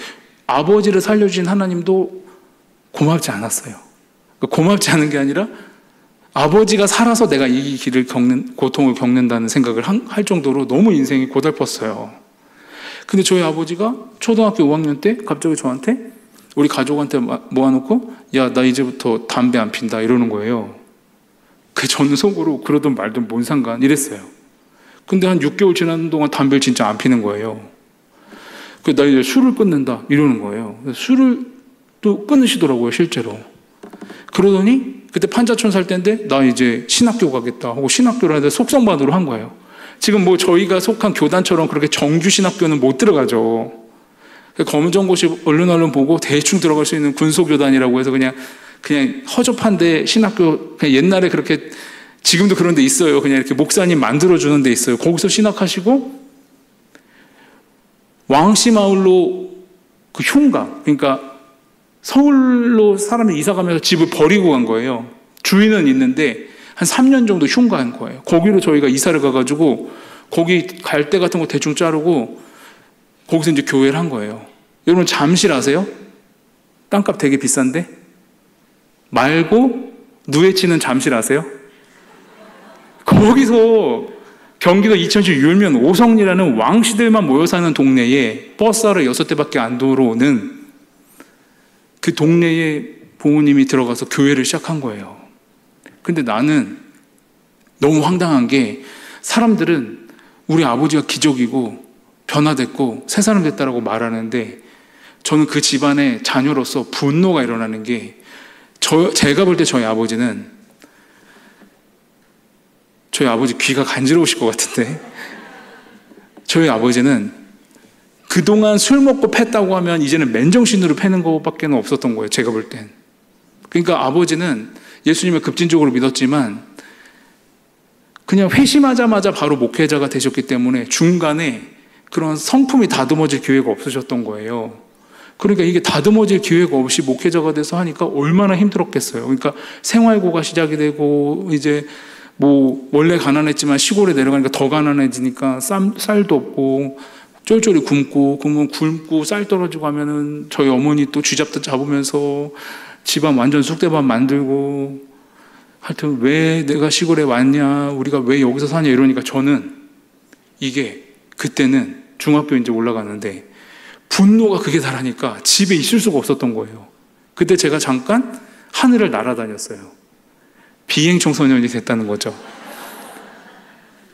아버지를 살려주신 하나님도 고맙지 않았어요. 고맙지 않은 게 아니라 아버지가 살아서 내가 이 길을 고통을 겪는다는 생각을 할 정도로 너무 인생이 고달팠어요. 근데 저희 아버지가 초등학교 5학년 때 갑자기 저한테 우리 가족한테 모아놓고 야, 나 이제부터 담배 안 핀다 이러는 거예요. 저는 속으로 그러든 말든 뭔 상관 이랬어요. 근데 한 6개월 지나는 동안 담배를 진짜 안 피는 거예요. 나 이제 술을 끊는다 이러는 거예요. 술을 또 끊으시더라고요, 실제로. 그러더니 그때 판자촌 살 때인데 나 이제 신학교 가겠다 하고 신학교를 하는데 속성반으로 한 거예요. 지금 뭐 저희가 속한 교단처럼 그렇게 정규 신학교는 못 들어가죠. 검은정고시 얼른 보고 대충 들어갈 수 있는 군소교단이라고 해서 그냥 허접한데 신학교 그냥 옛날에 그렇게 지금도 그런 데 있어요. 그냥 이렇게 목사님 만들어주는 데 있어요. 거기서 신학하시고 왕씨마을로 그 흉가, 그러니까 서울로 사람이 이사가면서 집을 버리고 간 거예요. 주인은 있는데 한 3년 정도 흉가한 거예요. 거기로 저희가 이사를 가가지고 거기 갈대 같은 거 대충 자르고 거기서 이제 교회를 한 거예요. 여러분 잠실 아세요? 땅값 되게 비싼데? 말고 누에치는 잠실 아세요? 거기서 경기도 이천시 율면 오성리라는 왕씨들만 모여 사는 동네에 버스 하루 6대밖에 안 들어오는 그 동네에 부모님이 들어가서 교회를 시작한 거예요. 근데 나는 너무 황당한 게 사람들은 우리 아버지가 기적이고 변화됐고 새 사람 됐다라고 말하는데 저는 그 집안의 자녀로서 분노가 일어나는 게 제가 볼 때 저희 아버지 귀가 간지러우실 것 같은데 저희 아버지는 그동안 술 먹고 팼다고 하면 이제는 맨정신으로 패는 것밖에 없었던 거예요. 제가 볼 땐. 그러니까 아버지는 예수님을 급진적으로 믿었지만 그냥 회심하자마자 바로 목회자가 되셨기 때문에 중간에 그런 성품이 다듬어질 기회가 없으셨던 거예요. 그러니까 이게 다듬어질 기회가 없이 목회자가 돼서 하니까 얼마나 힘들었겠어요. 그러니까 생활고가 시작이 되고 이제 뭐 원래 가난했지만 시골에 내려가니까 더 가난해지니까 쌀도 없고 쫄쫄이 굶고 그러면 굶고 쌀 떨어지고 하면은 저희 어머니 또 쥐잡듯 잡으면서 집안 완전 쑥대밥 만들고 하여튼 왜 내가 시골에 왔냐 우리가 왜 여기서 사냐 이러니까 저는 이게 그때는 중학교 이제 올라가는데 분노가 극에 달하니까 집에 있을 수가 없었던 거예요. 그때 제가 잠깐 하늘을 날아다녔어요. 비행 청소년이 됐다는 거죠.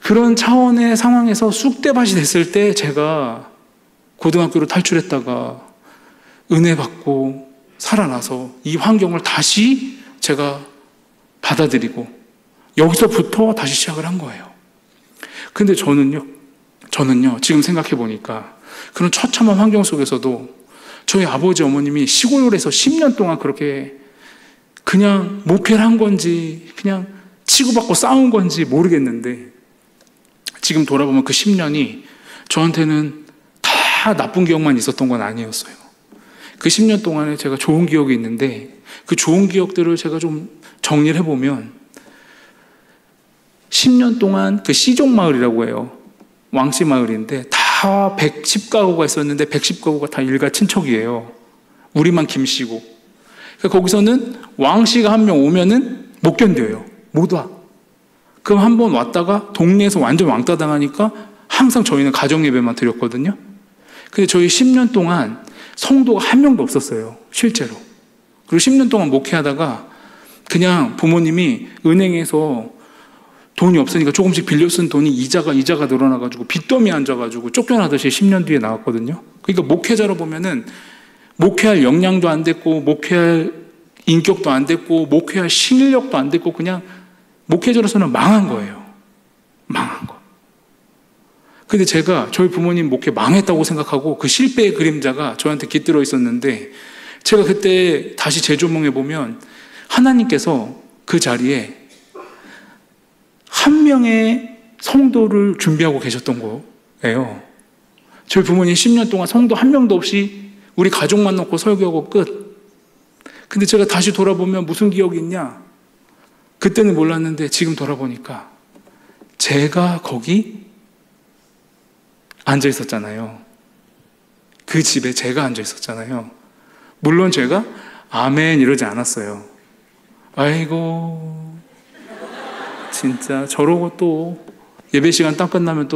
그런 차원의 상황에서 쑥대밭이 됐을 때 제가 고등학교로 탈출했다가 은혜 받고 살아나서 이 환경을 다시 제가 받아들이고 여기서부터 다시 시작을 한 거예요. 근데 저는요 지금 생각해 보니까 그런 처참한 환경 속에서도 저희 아버지 어머님이 시골에서 10년 동안 그렇게 그냥 목회를 한 건지 그냥 치고받고 싸운 건지 모르겠는데 지금 돌아보면 그 10년이 저한테는 다 나쁜 기억만 있었던 건 아니었어요. 그 10년 동안에 제가 좋은 기억이 있는데 그 좋은 기억들을 제가 좀 정리를 해보면 10년 동안 그 시종마을이라고 해요. 왕씨 마을인데 다 110가구가 있었는데 110가구가 다 일가 친척이에요. 우리만 김씨고. 그러니까 거기서는 왕씨가 한 명 오면은 못 견뎌요. 못 와. 그럼 한 번 왔다가 동네에서 완전 왕따 당하니까 항상 저희는 가정예배만 드렸거든요. 근데 저희 10년 동안 성도가 한 명도 없었어요. 실제로. 그리고 10년 동안 목회하다가 그냥 부모님이 은행에서 돈이 없으니까 조금씩 빌려 쓴 돈이 이자가 늘어나가지고 빚더미에 앉아가지고 쫓겨나듯이 10년 뒤에 나왔거든요. 그러니까 목회자로 보면은 목회할 역량도 안 됐고 목회할 인격도 안 됐고 목회할 실력도 안 됐고 그냥 목회자로서는 망한 거예요. 망한 거. 근데 제가 저희 부모님 목회 망했다고 생각하고 그 실패의 그림자가 저한테 깃들어 있었는데 제가 그때 다시 재조명해 보면 하나님께서 그 자리에 한 명의 성도를 준비하고 계셨던 거예요. 저희 부모님 10년 동안 성도 한 명도 없이 우리 가족만 놓고 설교하고 끝. 근데 제가 다시 돌아보면 무슨 기억이 있냐? 그때는 몰랐는데 지금 돌아보니까 제가 거기 앉아 있었잖아요. 그 집에 제가 앉아 있었잖아요. 물론 제가 아멘 이러지 않았어요. 아이고 진짜 저러고 또 예배 시간 끝나면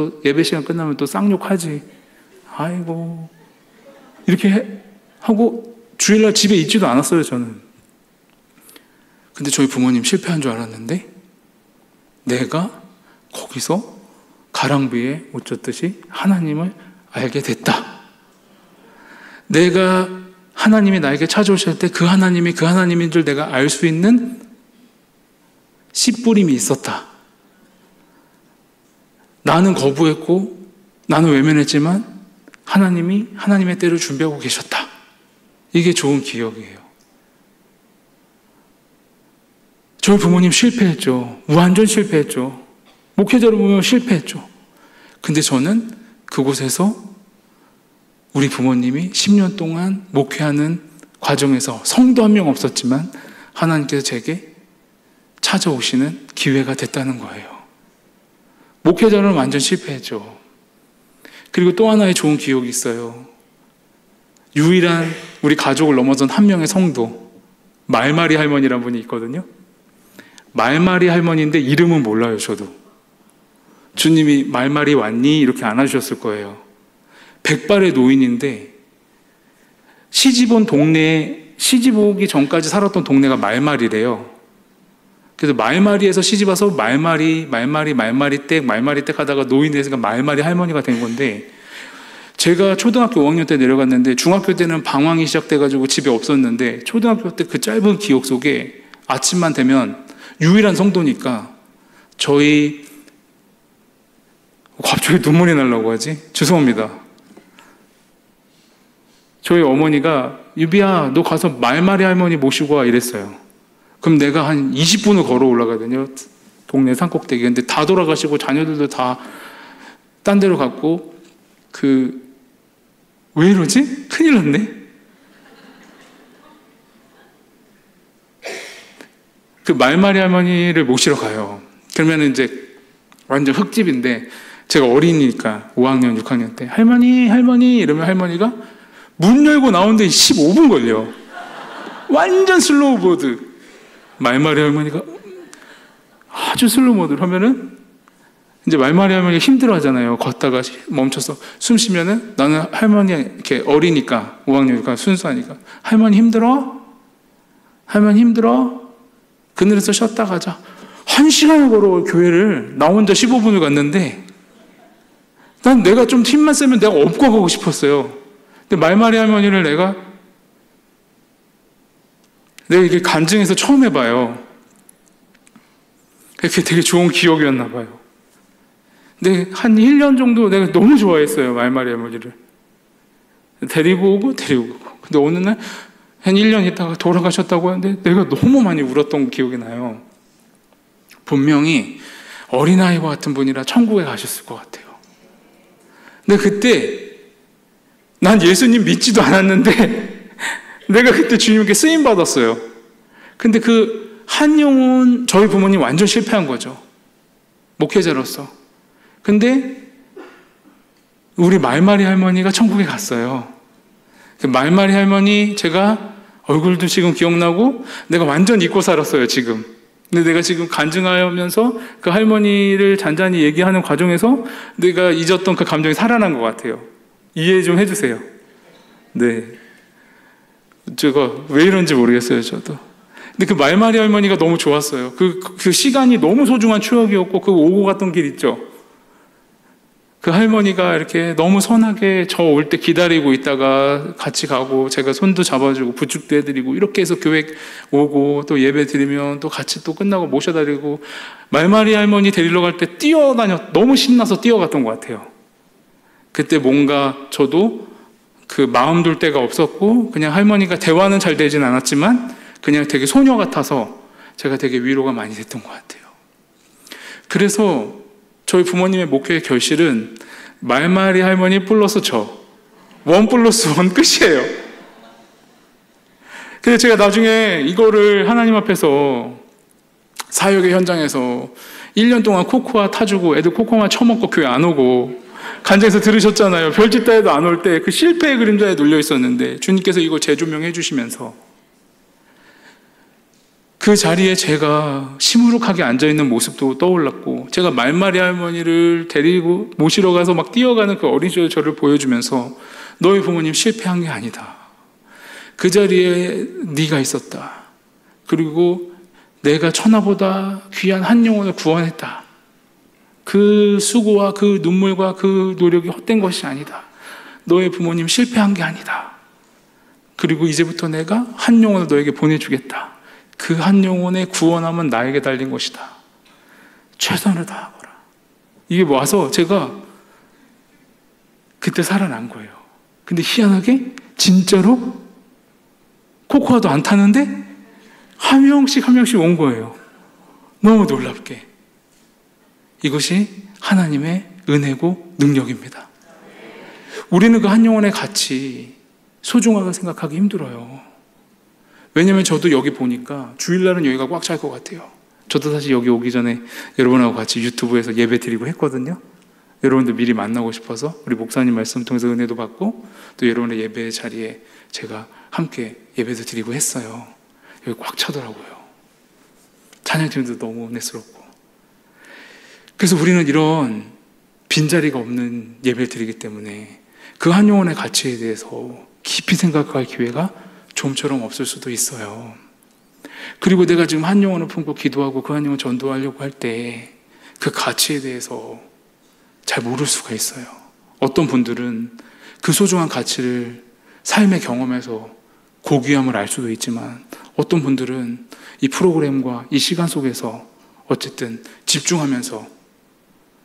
또 쌍욕하지. 아이고 이렇게 하고 주일날 집에 있지도 않았어요. 저는. 근데 저희 부모님 실패한 줄 알았는데 내가 거기서 가랑비에 옷 젖듯이 하나님을 알게 됐다. 내가 하나님이 나에게 찾아오실 때 그 하나님이 그 하나님인 줄 내가 알 수 있는 씨뿌림이 있었다. 나는 거부했고 나는 외면했지만 하나님이 하나님의 때를 준비하고 계셨다. 이게 좋은 기억이에요. 저희 부모님 실패했죠. 완전 실패했죠. 목회자로 보면 실패했죠. 근데 저는 그곳에서 우리 부모님이 10년 동안 목회하는 과정에서 성도 한 명 없었지만 하나님께서 제게 찾아오시는 기회가 됐다는 거예요. 목회자는 완전 실패했죠. 그리고 또 하나의 좋은 기억이 있어요. 유일한 우리 가족을 넘어선 한 명의 성도, 말마리 할머니라는 분이 있거든요. 말마리 할머니인데 이름은 몰라요. 저도. 주님이 말마리 왔니? 이렇게 안 하셨을 거예요. 백발의 노인인데 시집 오기 전까지 살았던 동네가 말마리래요. 그래서 말마리에서 시집 와서 말마리 댁 하다가 노인 됐으니까 말마리 할머니가 된 건데, 제가 초등학교 5학년 때 내려갔는데 중학교 때는 방황이 시작돼가지고 집에 없었는데 초등학교 때 그 짧은 기억 속에 아침만 되면 유일한 성도니까 저희 갑자기 눈물이 나려고 하지? 죄송합니다. 저희 어머니가 유비야 너 가서 말마리 할머니 모시고 와 이랬어요. 그럼 내가 한 20분을 걸어 올라가거든요. 동네 산꼭대기. 근데 다 돌아가시고 자녀들도 다 딴 데로 갔고 왜 이러지? 큰일 났네. 그 말마리 할머니를 모시러 가요. 그러면 이제 완전 흙집인데 제가 어린이니까 5학년, 6학년 때 할머니 이러면 할머니가 문 열고 나오는데 15분 걸려. 완전 슬로우 보드. 말마리 할머니가 아주 슬로우 모드로 하면은 이제 말마리 할머니가 힘들어 하잖아요. 걷다가 멈춰서 숨 쉬면은 나는 할머니 이렇게 어리니까 5학년이니까 순수하니까 할머니 힘들어? 할머니 힘들어? 그늘에서 쉬었다 가자. 1시간을 걸어 교회를 나 혼자 15분을 갔는데 난 내가 좀 힘만 세면 내가 업고 가고 싶었어요. 근데 말마리 할머니를 내가 이게 간증해서 처음 해봐요. 그게 되게 좋은 기억이었나 봐요. 근데 한 1년 정도 내가 너무 좋아했어요. 말마리 할머니를. 데리고 오고. 근데 어느 날 한 1년 있다가 돌아가셨다고 하는데 내가 너무 많이 울었던 기억이 나요. 분명히 어린아이와 같은 분이라 천국에 가셨을 것 같아요. 근데 그때 난 예수님 믿지도 않았는데 내가 그때 주님께 쓰임 받았어요. 근데 그 한 영혼 저희 부모님 완전 실패한 거죠. 목회자로서. 근데 우리 말마리 할머니가 천국에 갔어요. 그 말마리 할머니 제가 얼굴도 지금 기억나고 내가 완전 잊고 살았어요 지금. 근데 내가 지금 간증하면서 그 할머니를 잔잔히 얘기하는 과정에서 내가 잊었던 그 감정이 살아난 것 같아요. 이해 좀 해주세요. 네, 제가 왜 이런지 모르겠어요 저도. 근데 그 말마리 할머니가 너무 좋았어요. 그 시간이 너무 소중한 추억이었고 그 오고 갔던 길 있죠. 그 할머니가 이렇게 너무 선하게 저 올 때 기다리고 있다가 같이 가고 제가 손도 잡아주고 부축도 해드리고 이렇게 해서 교회 오고 또 예배 드리면 또 같이 또 끝나고 모셔다니고 말마리 할머니 데리러 갈 때 너무 신나서 뛰어갔던 것 같아요. 그때 뭔가 저도 그 마음 둘 데가 없었고 그냥 할머니가 대화는 잘 되진 않았지만 그냥 되게 소녀 같아서 제가 되게 위로가 많이 됐던 것 같아요. 그래서 저희 부모님의 목회의 결실은 말마리 할머니 플러스 저, 1 플러스 1 끝이에요. 그래서 제가 나중에 이거를 하나님 앞에서 사역의 현장에서 1년 동안 코코아 타주고 애들 코코아 처먹고 교회 안 오고 간장에서 들으셨잖아요. 별짓 따위도 안 올 때 그 실패의 그림자에 눌려 있었는데 주님께서 이걸 재조명해 주시면서 그 자리에 제가 시무룩하게 앉아있는 모습도 떠올랐고, 제가 말마리 할머니를 데리고 모시러 가서 막 뛰어가는 그 어린 시절 저를 보여주면서 너희 부모님 실패한 게 아니다. 그 자리에 네가 있었다. 그리고 내가 천하보다 귀한 한 영혼을 구원했다. 그 수고와 그 눈물과 그 노력이 헛된 것이 아니다. 너의 부모님 실패한 게 아니다. 그리고 이제부터 내가 한 영혼을 너에게 보내주겠다. 그 한 영혼의 구원함은 나에게 달린 것이다. 최선을 다하거라. 이게 와서 제가 그때 살아난 거예요. 근데 희한하게 진짜로 코코아도 안 타는데 한 명씩 온 거예요. 너무 놀랍게. 이것이 하나님의 은혜고 능력입니다. 우리는 그 한 영혼의 가치 소중하게 생각하기 힘들어요. 왜냐면 저도 여기 보니까 주일날은 여기가 꽉 찰 것 같아요. 저도 사실 여기 오기 전에 여러분하고 같이 유튜브에서 예배 드리고 했거든요. 여러분들 미리 만나고 싶어서 우리 목사님 말씀 통해서 은혜도 받고 또 여러분의 예배 자리에 제가 함께 예배도 드리고 했어요. 여기 꽉 차더라고요. 찬양팀도 너무 은혜스럽고. 그래서 우리는 이런 빈자리가 없는 예배를 드리기 때문에 그 한 영혼의 가치에 대해서 깊이 생각할 기회가 좀처럼 없을 수도 있어요. 그리고 내가 지금 한 영혼을 품고 기도하고 그 한 영혼 전도하려고 할 때 그 가치에 대해서 잘 모를 수가 있어요. 어떤 분들은 그 소중한 가치를 삶의 경험에서 고귀함을 알 수도 있지만 어떤 분들은 이 프로그램과 이 시간 속에서 어쨌든 집중하면서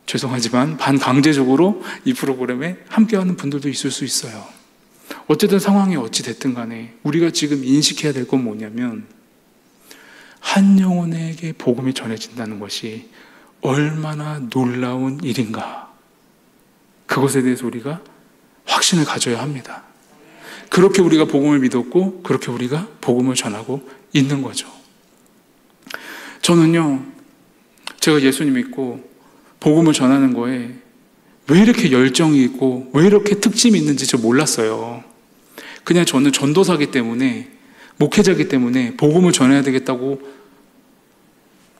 죄송하지만 반강제적으로 이 프로그램에 함께하는 분들도 있을 수 있어요. 어쨌든 상황이 어찌 됐든 간에 우리가 지금 인식해야 될 건 뭐냐면 한 영혼에게 복음이 전해진다는 것이 얼마나 놀라운 일인가. 그것에 대해서 우리가 확신을 가져야 합니다. 그렇게 우리가 복음을 믿었고 그렇게 우리가 복음을 전하고 있는 거죠. 저는요, 제가 예수님 믿고 복음을 전하는 거에 왜 이렇게 열정이 있고 왜 이렇게 특징이 있는지 저 몰랐어요. 그냥 저는 전도사기 때문에, 목회자기 때문에 복음을 전해야 되겠다고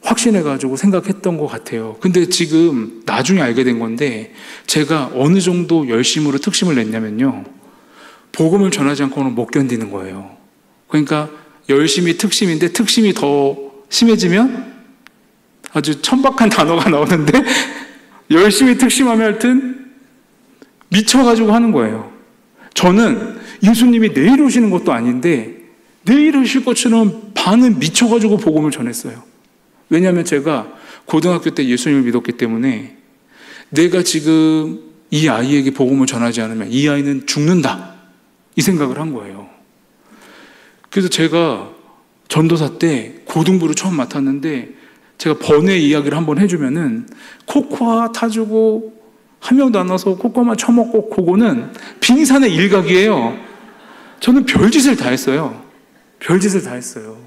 확신해가지고 생각했던 것 같아요. 근데 지금 나중에 알게 된 건데 제가 어느 정도 열심으로 특심을 냈냐면요, 복음을 전하지 않고는 못 견디는 거예요. 그러니까 열심히 특심인데 특심이 더 심해지면 아주 천박한 단어가 나오는데 열심히 특심하면 하여튼 미쳐가지고 하는 거예요. 저는 예수님이 내일 오시는 것도 아닌데 내일 오실 것처럼 반은 미쳐가지고 복음을 전했어요. 왜냐하면 제가 고등학교 때 예수님을 믿었기 때문에 내가 지금 이 아이에게 복음을 전하지 않으면 이 아이는 죽는다, 이 생각을 한 거예요. 그래서 제가 전도사 때 고등부를 처음 맡았는데 제가 번외 이야기를 한번 해주면은 코코아 타주고 한 명도 안 와서 코코아만 처먹고, 그거는 빙산의 일각이에요. 저는 별짓을 다 했어요. 별짓을 다 했어요.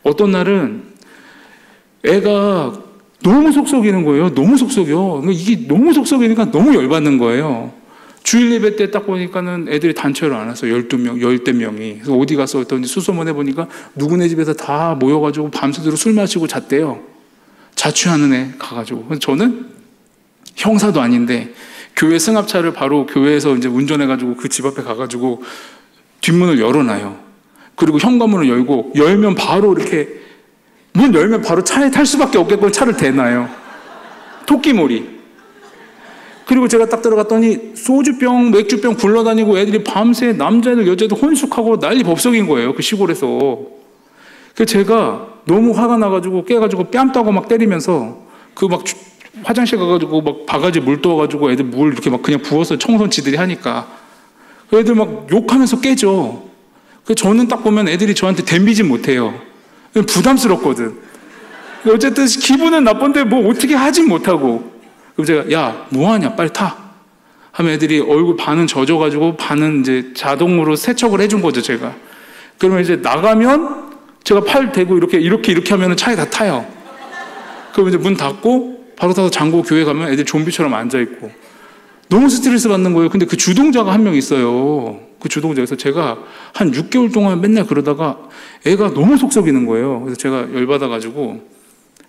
어떤 날은 애가 너무 속썩이는 거예요. 너무 속썩여. 이게 너무 속썩이니까 너무 열받는 거예요. 주일 예배 때 딱 보니까는 애들이 단체로 안 왔어요. 12명, 10대명이. 그래서 어디 가서 어떤 수소문 해보니까 누구네 집에서 다 모여가지고 밤새도록 술 마시고 잤대요. 자취하는 애 가가지고. 그래서 저는 형사도 아닌데 교회 승합차를 바로 교회에서 이제 운전해가지고 그 집 앞에 가가지고 뒷문을 열어놔요. 그리고 현관문을 열면 바로 이렇게 문 열면 바로 차에 탈 수밖에 없게끔 차를 대놔요. 토끼몰이. 그리고 제가 딱 들어갔더니 소주병, 맥주병 굴러다니고 애들이 밤새 남자애들 여자애들 혼숙하고 난리 법석인 거예요. 그 시골에서. 그래서 제가 너무 화가 나가지고 깨가지고 뺨따고 막 때리면서 그 막 화장실 가가지고 막 바가지 물 떠가지고 애들 물 이렇게 막 그냥 부어서 청소 지들이 하니까 애들 막 욕하면서 깨죠. 저는 딱 보면 애들이 저한테 덤비지 못해요. 부담스럽거든. 어쨌든 기분은 나쁜데 뭐 어떻게 하진 못하고. 그럼 제가 야 뭐하냐 빨리 타 하면 애들이 얼굴 반은 젖어가지고 반은 이제 자동으로 세척을 해준 거죠 제가. 그러면 이제 나가면 제가 팔 대고 이렇게 하면 차에 다 타요. 그럼 이제 문 닫고 바로 타서 잠그고 교회 가면 애들 좀비처럼 앉아있고 너무 스트레스 받는 거예요. 근데 그 주동자가 한 명 있어요. 그 주동자에서 제가 한 6개월 동안 맨날 그러다가 애가 너무 속썩이는 거예요. 그래서 제가 열받아가지고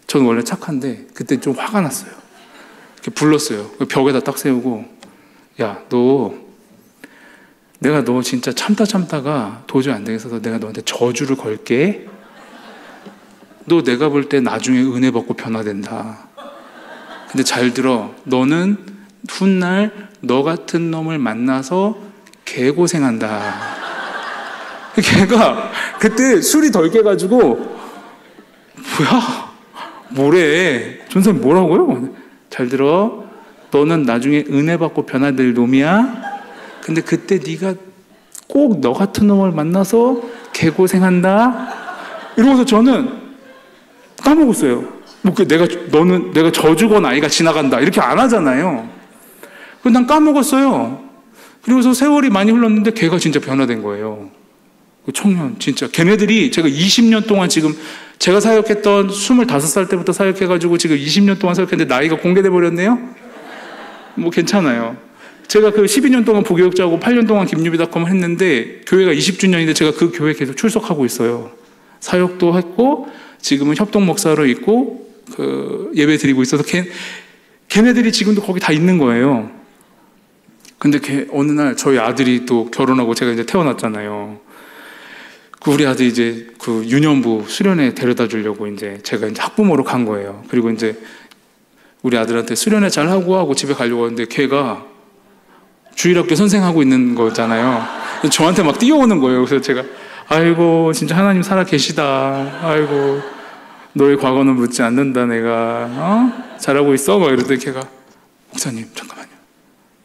저는 원래 착한데 그때 좀 화가 났어요. 이렇게 불렀어요. 벽에다 딱 세우고 야, 내가 너 진짜 참다가 도저히 안 되겠어서 내가 너한테 저주를 걸게. 너 내가 볼 때 나중에 은혜 받고 변화된다. 근데 잘 들어. 너는 훗날 너 같은 놈을 만나서 개고생한다. 걔가 그때 술이 덜 깨가지고 뭐야? 뭐래? 전사님 뭐라고요? 잘 들어. 너는 나중에 은혜 받고 변화될 놈이야. 근데 그때 네가 꼭 너 같은 놈을 만나서 개고생한다. 이러고서 저는 까먹었어요. 뭐 내가 져주건 아이가 지나간다 이렇게 안 하잖아요. 그래서 난 까먹었어요. 그리고서 세월이 많이 흘렀는데 걔가 진짜 변화된 거예요. 그 청년 진짜 걔네들이 제가 20년 동안 지금 제가 사역했던 25살 때부터 사역해가지고 지금 20년 동안 사역했는데 나이가 공개돼 버렸네요. 뭐 괜찮아요. 제가 그 12년 동안 부교육자하고 8년 동안 김유비닷컴을 했는데 교회가 20주년인데 제가 그 교회 계속 출석하고 있어요. 사역도 했고 지금은 협동 목사로 있고 그 예배 드리고 있어서 걔네들이 지금도 거기 다 있는 거예요. 근데 어느 날 저희 아들이 또 결혼하고 제가 이제 태어났잖아요. 우리 아들이 이제 그 유년부 수련회 데려다 주려고 이제 제가 이제 학부모로 간 거예요. 그리고 이제 우리 아들한테 수련회 잘 하고 집에 가려고 하는데 걔가 주일학교 선생하고 있는 거잖아요. 저한테 막 뛰어오는 거예요. 그래서 제가 아이고 진짜 하나님 살아 계시다. 아이고 너의 과거는 묻지 않는다. 내가 잘하고 있어? 막 이러더니 걔가 목사님 잠깐만요.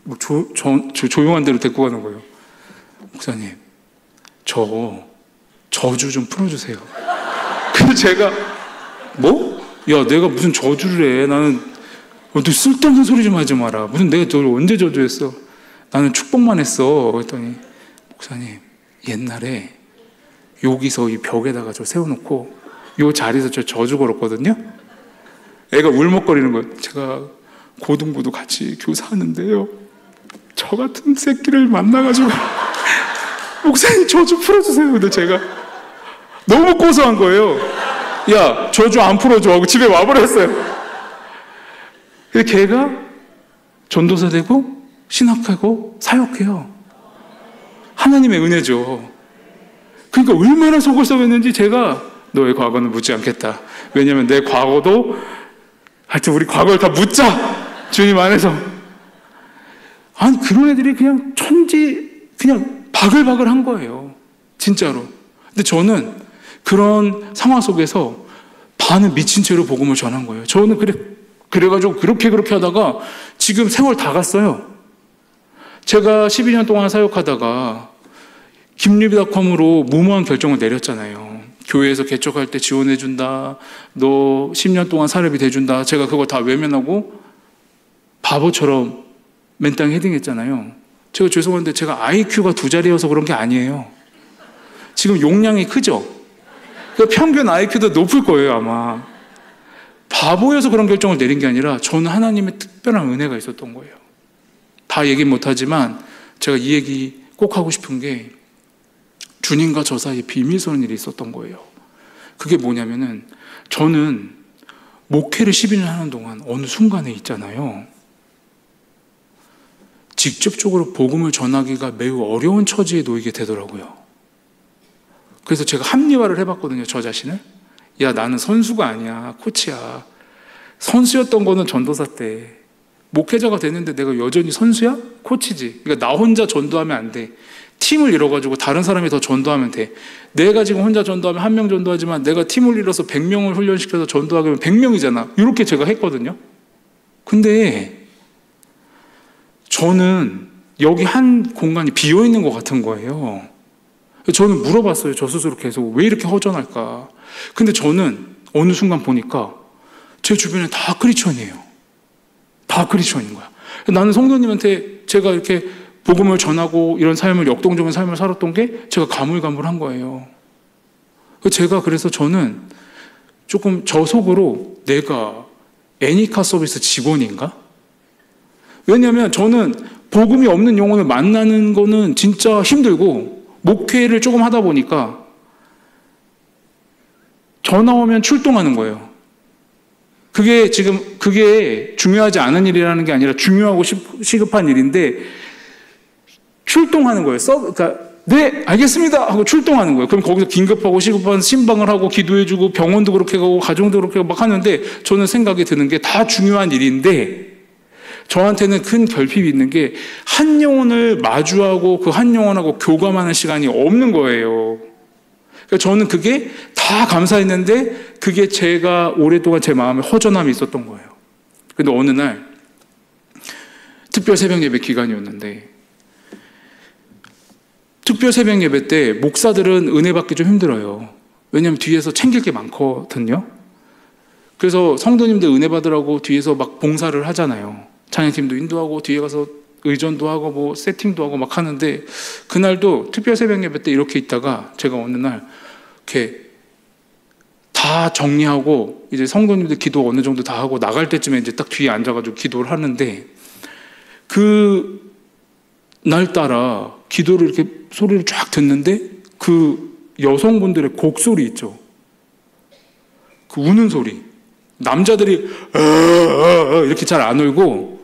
뭐 조용한 데로 데리고 가는 거예요. 목사님 저주 좀 풀어주세요. 근데 제가 뭐? 야 내가 무슨 저주를 해. 나는 너 쓸데없는 소리 좀 하지 마라. 무슨 내가 너를 언제 저주했어. 나는 축복만 했어. 그랬더니 목사님 옛날에 여기서 이 벽에다가 저 세워놓고 이 자리에서 저 저주 걸었거든요. 애가 울먹거리는 거예요. 제가 고등부도 같이 교사하는데요 저 같은 새끼를 만나가지고 목사님 저주 풀어주세요. 근데 제가 너무 고소한 거예요. 야 저주 안 풀어줘 하고 집에 와버렸어요. 근데 걔가 전도사 되고 신학하고 사역해요. 하나님의 은혜죠. 그러니까 얼마나 속을 썩였는지 제가 너의 과거는 묻지 않겠다. 왜냐하면 내 과거도 하여튼 우리 과거를 다 묻자 주님 안에서. 아니 그런 애들이 그냥 그냥 바글바글 한 거예요 진짜로. 근데 저는 그런 상황 속에서 반은 미친 채로 복음을 전한 거예요. 저는 그래가지고 그렇게 하다가 지금 세월 다 갔어요. 제가 12년 동안 사역하다가 김유비닷컴으로 무모한 결정을 내렸잖아요. 교회에서 개척할 때 지원해준다. 너 10년 동안 사례비 대준다. 제가 그거 다 외면하고 바보처럼 맨땅 헤딩했잖아요. 제가 죄송한데 제가 IQ가 2자리여서 그런 게 아니에요. 지금 용량이 크죠? 그러니까 평균 IQ도 높을 거예요 아마. 바보여서 그런 결정을 내린 게 아니라 저는 하나님의 특별한 은혜가 있었던 거예요. 다 얘기 못하지만 제가 이 얘기 꼭 하고 싶은 게 주님과 저 사이에 비밀스러운 일이 있었던 거예요. 그게 뭐냐면은 저는 목회를 12년 하는 동안 어느 순간에 있잖아요. 직접적으로 복음을 전하기가 매우 어려운 처지에 놓이게 되더라고요. 그래서 제가 합리화를 해봤거든요, 저 자신을. 야, 나는 선수가 아니야, 코치야. 선수였던 거는 전도사 때. 목회자가 됐는데 내가 여전히 선수야? 코치지. 그러니까 나 혼자 전도하면 안 돼. 팀을 이뤄가지고 다른 사람이 더 전도하면 돼. 내가 지금 혼자 전도하면 1명 전도하지만 내가 팀을 이뤄서 100명을 훈련시켜서 전도하면 100명이잖아. 이렇게 제가 했거든요. 근데 저는 여기 한 공간이 비어있는 것 같은 거예요. 저는 물어봤어요. 저 스스로 계속 왜 이렇게 허전할까. 근데 저는 어느 순간 보니까 제 주변에 다 크리스천이에요. 다 크리스천인 거야. 나는 성도님한테 제가 이렇게 복음을 전하고 이런 삶을, 역동적인 삶을 살았던 게 제가 가물가물한 거예요. 제가 그래서 저는 조금 저 속으로 내가 애니카 서비스 직원인가? 왜냐하면 저는 복음이 없는 영혼을 만나는 거는 진짜 힘들고, 목회를 조금 하다 보니까 전화 오면 출동하는 거예요. 그게 중요하지 않은 일이라는 게 아니라 중요하고 시급한 일인데 출동하는 거예요. 그러니까 네, 알겠습니다 하고 출동하는 거예요. 그럼 거기서 긴급하고 시급한 신방을 하고 기도해주고 병원도 그렇게 가고 가정도 그렇게 막 하는데, 저는 생각이 드는 게 다 중요한 일인데 저한테는 큰 결핍이 있는 게 한 영혼을 마주하고 그 한 영혼하고 교감하는 시간이 없는 거예요. 그러니까 저는 그게 다 감사했는데 그게 제가 오랫동안 제 마음에 허전함이 있었던 거예요. 근데 어느 날 특별 새벽 예배 기간이었는데, 특별 새벽 예배 때 목사들은 은혜 받기 좀 힘들어요. 왜냐하면 뒤에서 챙길 게 많거든요. 그래서 성도님들 은혜 받으라고 뒤에서 막 봉사를 하잖아요. 찬양팀도 인도하고 뒤에 가서 의전도 하고 뭐 세팅도 하고 막 하는데, 그날도 특별 새벽 예배 때 이렇게 있다가 제가 어느 날 이렇게 다 정리하고 이제 성도님들 기도 어느 정도 다 하고 나갈 때쯤에 이제 딱 뒤에 앉아가지고 기도를 하는데, 그 날따라 기도를 이렇게 소리를 쫙 듣는데 그 여성분들의 곡소리 있죠. 그 우는 소리. 남자들이 이렇게 잘 안 울고,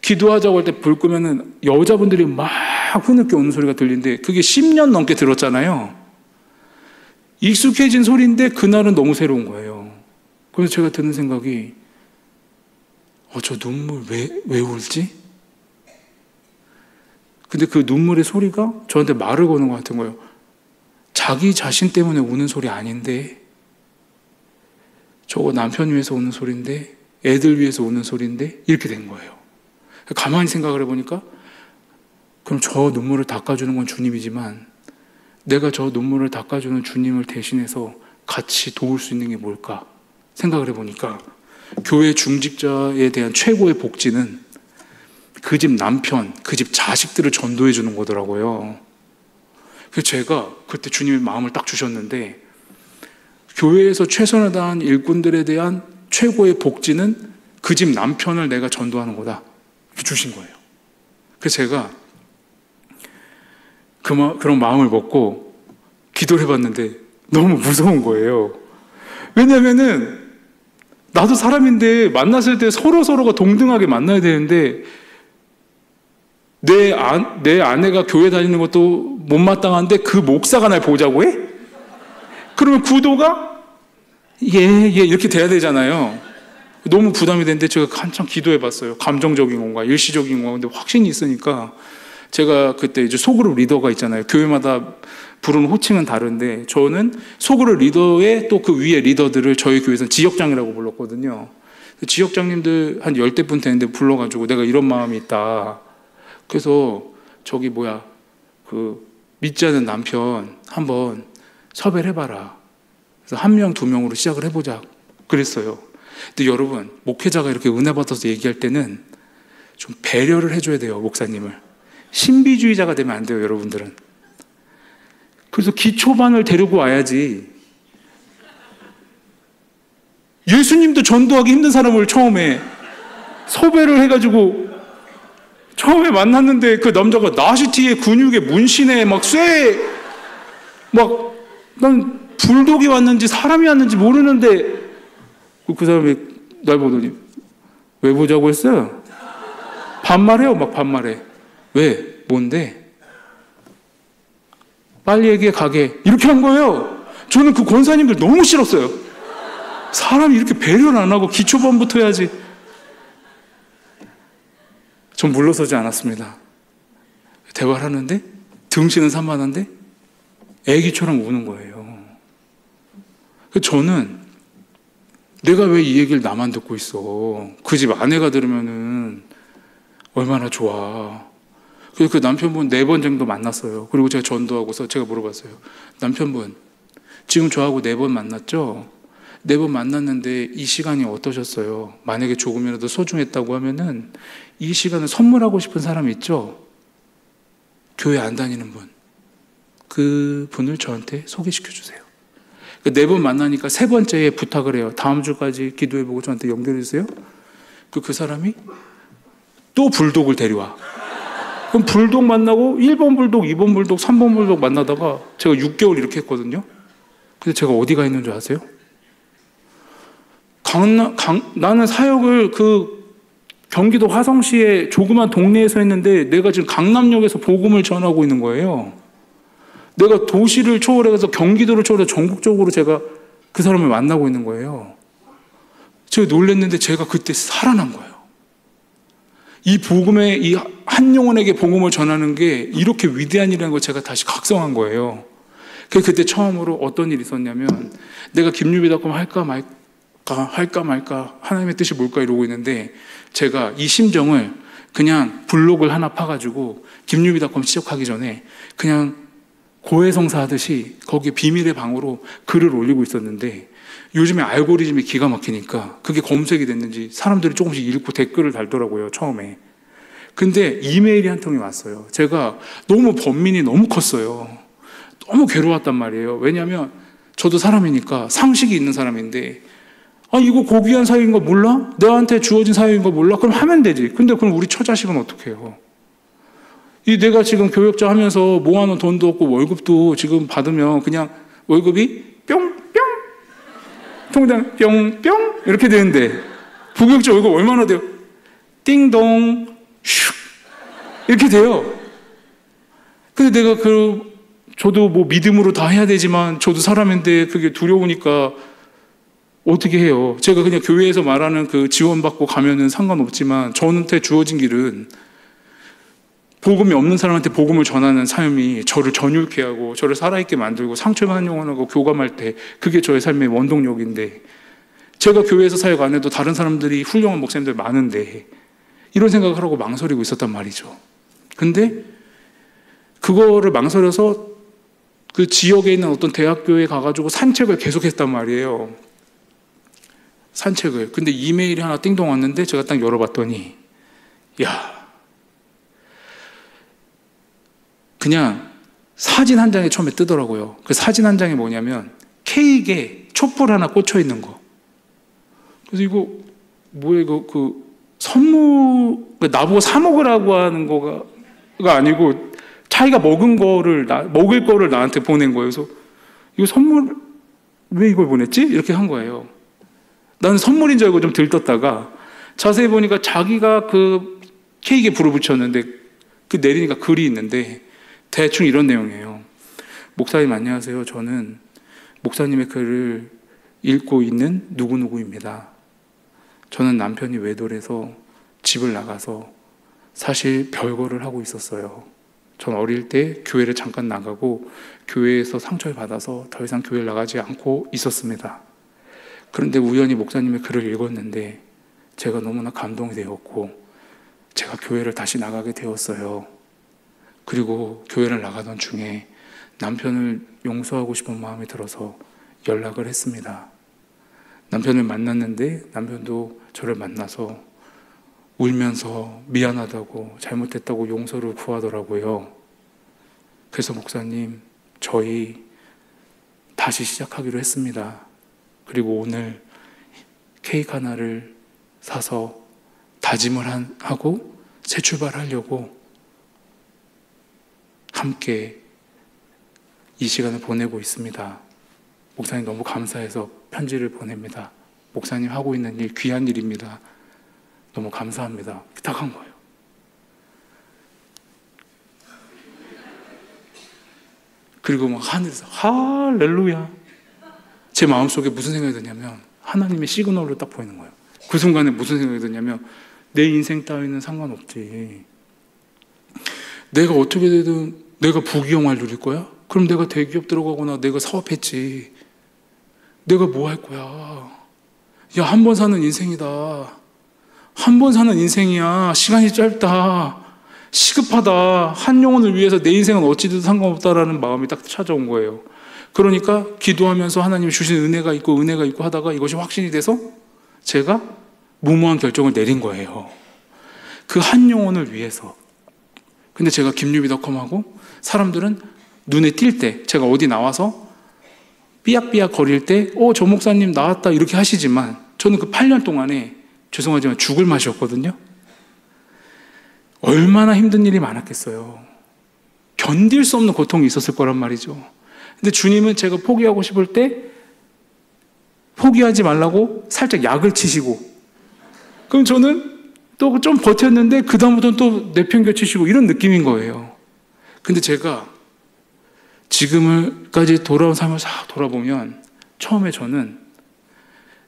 기도하자고 할 때 불 끄면은 여자분들이 막 흐느껴 우는 소리가 들리는데, 그게 10년 넘게 들었잖아요. 익숙해진 소리인데 그날은 너무 새로운 거예요. 그래서 제가 드는 생각이, 저 눈물 왜 울지? 근데 그 눈물의 소리가 저한테 말을 거는 것 같은 거예요. 자기 자신 때문에 우는 소리 아닌데, 저거 남편 위해서 우는 소리인데, 애들 위해서 우는 소리인데, 이렇게 된 거예요. 가만히 생각을 해보니까, 그럼 저 눈물을 닦아주는 건 주님이지만 내가 저 눈물을 닦아주는 주님을 대신해서 같이 도울 수 있는 게 뭘까 생각을 해보니까, 교회 중직자에 대한 최고의 복지는 그 집 남편, 그 집 자식들을 전도해 주는 거더라고요. 그래서 제가 그때 주님의 마음을 딱 주셨는데, 교회에서 최선을 다한 일꾼들에 대한 최고의 복지는 그 집 남편을 내가 전도하는 거다, 주신 거예요. 그래서 제가 그런 마음을 먹고 기도를 해봤는데 너무 무서운 거예요. 왜냐면은 나도 사람인데 만났을 때 서로가 동등하게 만나야 되는데, 내 아내가 교회 다니는 것도 못마땅한데 그 목사가 날 보자고 해? 그러면 구도가 이렇게 돼야 되잖아요. 너무 부담이 되는데 제가 한참 기도해봤어요. 감정적인 건가 일시적인 건가. 근데 확신이 있으니까 제가 그때 이제 소그룹 리더가 있잖아요. 교회마다 부르는 호칭은 다른데 저는 소그룹 리더의 또 그 위에 리더들을 저희 교회에서는 지역장이라고 불렀거든요. 지역장님들 한 10대분 되는데 불러가지고 내가 이런 마음이 있다. 그래서 믿지 않는 남편 한번 섭외를 해봐라. 그래서 1명, 2명으로 시작을 해보자 그랬어요. 근데 여러분, 목회자가 이렇게 은혜 받아서 얘기할 때는 좀 배려를 해줘야 돼요. 목사님을. 신비주의자가 되면 안 돼요, 여러분들은. 그래서 기초반을 데리고 와야지. 예수님도 전도하기 힘든 사람을 처음에 섭외를 해가지고 처음에 만났는데 그 남자가 나시티에 근육에 문신에 난 불독이 왔는지 사람이 왔는지 모르는데 그 사람이 날 보더니 왜 보자고 했어요? 반말해요. 반말해. 왜? 뭔데? 빨리 얘기해 가게. 이렇게 한 거예요. 저는 그 권사님들 너무 싫었어요. 사람이 이렇게 배려를 안 하고 기초반부터 해야지. 전 물러서지 않았습니다. 대화를 하는데 등신은 산만한데 애기처럼 우는 거예요. 저는 내가 왜 이 얘기를 나만 듣고 있어? 그 집 아내가 들으면은 얼마나 좋아. 그래서 그 남편분 4번 정도 만났어요. 그리고 제가 전도하고서 제가 물어봤어요. 남편분, 지금 저하고 4번 만났죠? 4번 만났는데 이 시간이 어떠셨어요? 만약에 조금이라도 소중했다고 하면은 이 시간을 선물하고 싶은 사람 있죠? 교회 안 다니는 분. 그 분을 저한테 소개시켜 주세요. 4번 만나니까 3번째에 부탁을 해요. 다음 주까지 기도해보고 저한테 연결해 주세요. 그 사람이 또 불독을 데려와. 그럼 불독 만나고 1번 불독, 2번 불독, 3번 불독 만나다가 제가 6개월 이렇게 했거든요. 근데 제가 어디 가 있는 줄 아세요? 나는 사역을 경기도 화성시의 조그만 동네에서 했는데 내가 지금 강남역에서 복음을 전하고 있는 거예요. 내가 도시를 초월해서 경기도를 초월해서 전국적으로 제가 그 사람을 만나고 있는 거예요. 제가 놀랐는데 제가 그때 살아난 거예요. 이 복음에, 이 한 영혼에게 복음을 전하는 게 이렇게 위대한 일이라는 걸 제가 다시 각성한 거예요. 그때 처음으로 어떤 일이 있었냐면 내가 김유비닷컴 할까 말까 하나님의 뜻이 뭘까 이러고 있는데 제가 이 심정을 그냥 블로그를 하나 파가지고 김유비닷컴 시작하기 전에 그냥 고해성사 하듯이 거기에 비밀의 방으로 글을 올리고 있었는데 요즘에 알고리즘이 기가 막히니까 그게 검색이 됐는지 사람들이 조금씩 읽고 댓글을 달더라고요, 처음에. 근데 이메일이 한 통이 왔어요. 제가 너무 번민이 너무 컸어요. 너무 괴로웠단 말이에요. 왜냐하면 저도 사람이니까 상식이 있는 사람인데 이거 고귀한 사역인 거 몰라? 내한테 주어진 사역인 거 몰라? 그럼 하면 되지. 근데 그럼 우리 처자식은 어떻게 해요? 내가 지금 교역자 하면서 모아놓은 돈도 없고 월급도 지금 받으면 그냥 월급이 뿅뿅 통장 뿅뿅 이렇게 되는데 부교역자 월급 얼마나 돼요? 띵동 슉 이렇게 돼요. 근데 내가 저도 뭐 믿음으로 다 해야 되지만 저도 사람인데 그게 두려우니까 어떻게 해요? 제가 그냥 교회에서 말하는 그 지원받고 가면은 상관없지만 저한테 주어진 길은 복음이 없는 사람한테 복음을 전하는 삶이 저를 전율케 하고 저를 살아있게 만들고 상처만 영원하고 교감할 때 그게 저의 삶의 원동력인데 제가 교회에서 사역 안 해도 다른 사람들이 훌륭한 목사님들 많은데 이런 생각을 하고 망설이고 있었단 말이죠. 근데 그거를 망설여서 그 지역에 있는 어떤 대학교에 가가지고 산책을 계속했단 말이에요. 산책을. 근데 이메일이 하나 띵동 왔는데 제가 딱 열어봤더니 그냥 사진 한 장에 처음에 뜨더라고요. 그 사진 한 장이 뭐냐면 케이크에 촛불 하나 꽂혀 있는 거. 그래서 이거 뭐야 이거 선물 나보고 사 먹으라고 하는 거가 아니고 자기가 먹을 거를 나한테 보낸 거예요. 그래서 이거 선물 왜 이걸 보냈지? 이렇게 한 거예요. 나는 선물인 줄 알고 좀 들떴다가 자세히 보니까 자기가 그 케이크에 불을 붙였는데 그 내리니까 글이 있는데 대충 이런 내용이에요. 목사님 안녕하세요. 저는 목사님의 글을 읽고 있는 누구누구입니다. 저는 남편이 외돌해서 집을 나가서 사실 별거를 하고 있었어요. 전 어릴 때 교회를 잠깐 나가고 교회에서 상처를 받아서 더 이상 교회를 나가지 않고 있었습니다. 그런데 우연히 목사님의 글을 읽었는데 제가 너무나 감동이 되었고 제가 교회를 다시 나가게 되었어요. 그리고 교회를 나가던 중에 남편을 용서하고 싶은 마음이 들어서 연락을 했습니다. 남편을 만났는데 남편도 저를 만나서 울면서 미안하다고 잘못했다고 용서를 구하더라고요. 그래서 목사님, 저희 다시 시작하기로 했습니다. 그리고 오늘 케이크 하나를 사서 다짐을 하고 새 출발하려고 함께 이 시간을 보내고 있습니다. 목사님 너무 감사해서 편지를 보냅니다. 목사님 하고 있는 일 귀한 일입니다. 너무 감사합니다. 딱 한 거예요. 그리고 막 하늘에서 할렐루야. 제 마음속에 무슨 생각이 드냐면 하나님의 시그널로 딱 보이는 거예요. 그 순간에 무슨 생각이 드냐면 내 인생 따위는 상관없지. 내가 어떻게 되든 내가 부귀영화를 누릴 거야? 그럼 내가 대기업 들어가거나 내가 사업했지. 내가 뭐 할 거야? 야, 한 번 사는 인생이다. 한 번 사는 인생이야. 시간이 짧다. 시급하다. 한 영혼을 위해서 내 인생은 어찌돼도 상관없다라는 마음이 딱 찾아온 거예요. 그러니까 기도하면서 하나님이 주신 은혜가 있고 하다가 이것이 확신이 돼서 제가 무모한 결정을 내린 거예요. 그 한 영혼을 위해서. 근데 제가 김유비닷컴하고 사람들은 눈에 띌 때, 제가 어디 나와서 삐약삐약 거릴 때 저 목사님 나왔다 이렇게 하시지만 저는 그 8년 동안에 죄송하지만 죽을 맛이었거든요. 얼마나 힘든 일이 많았겠어요. 견딜 수 없는 고통이 있었을 거란 말이죠. 근데 주님은 제가 포기하고 싶을 때 포기하지 말라고 살짝 약을 치시고, 그럼 저는 또 좀 버텼는데 그 다음부터는 또 내팽개치시고 이런 느낌인 거예요. 근데 제가 지금까지 돌아온 삶을 싹 돌아보면 처음에 저는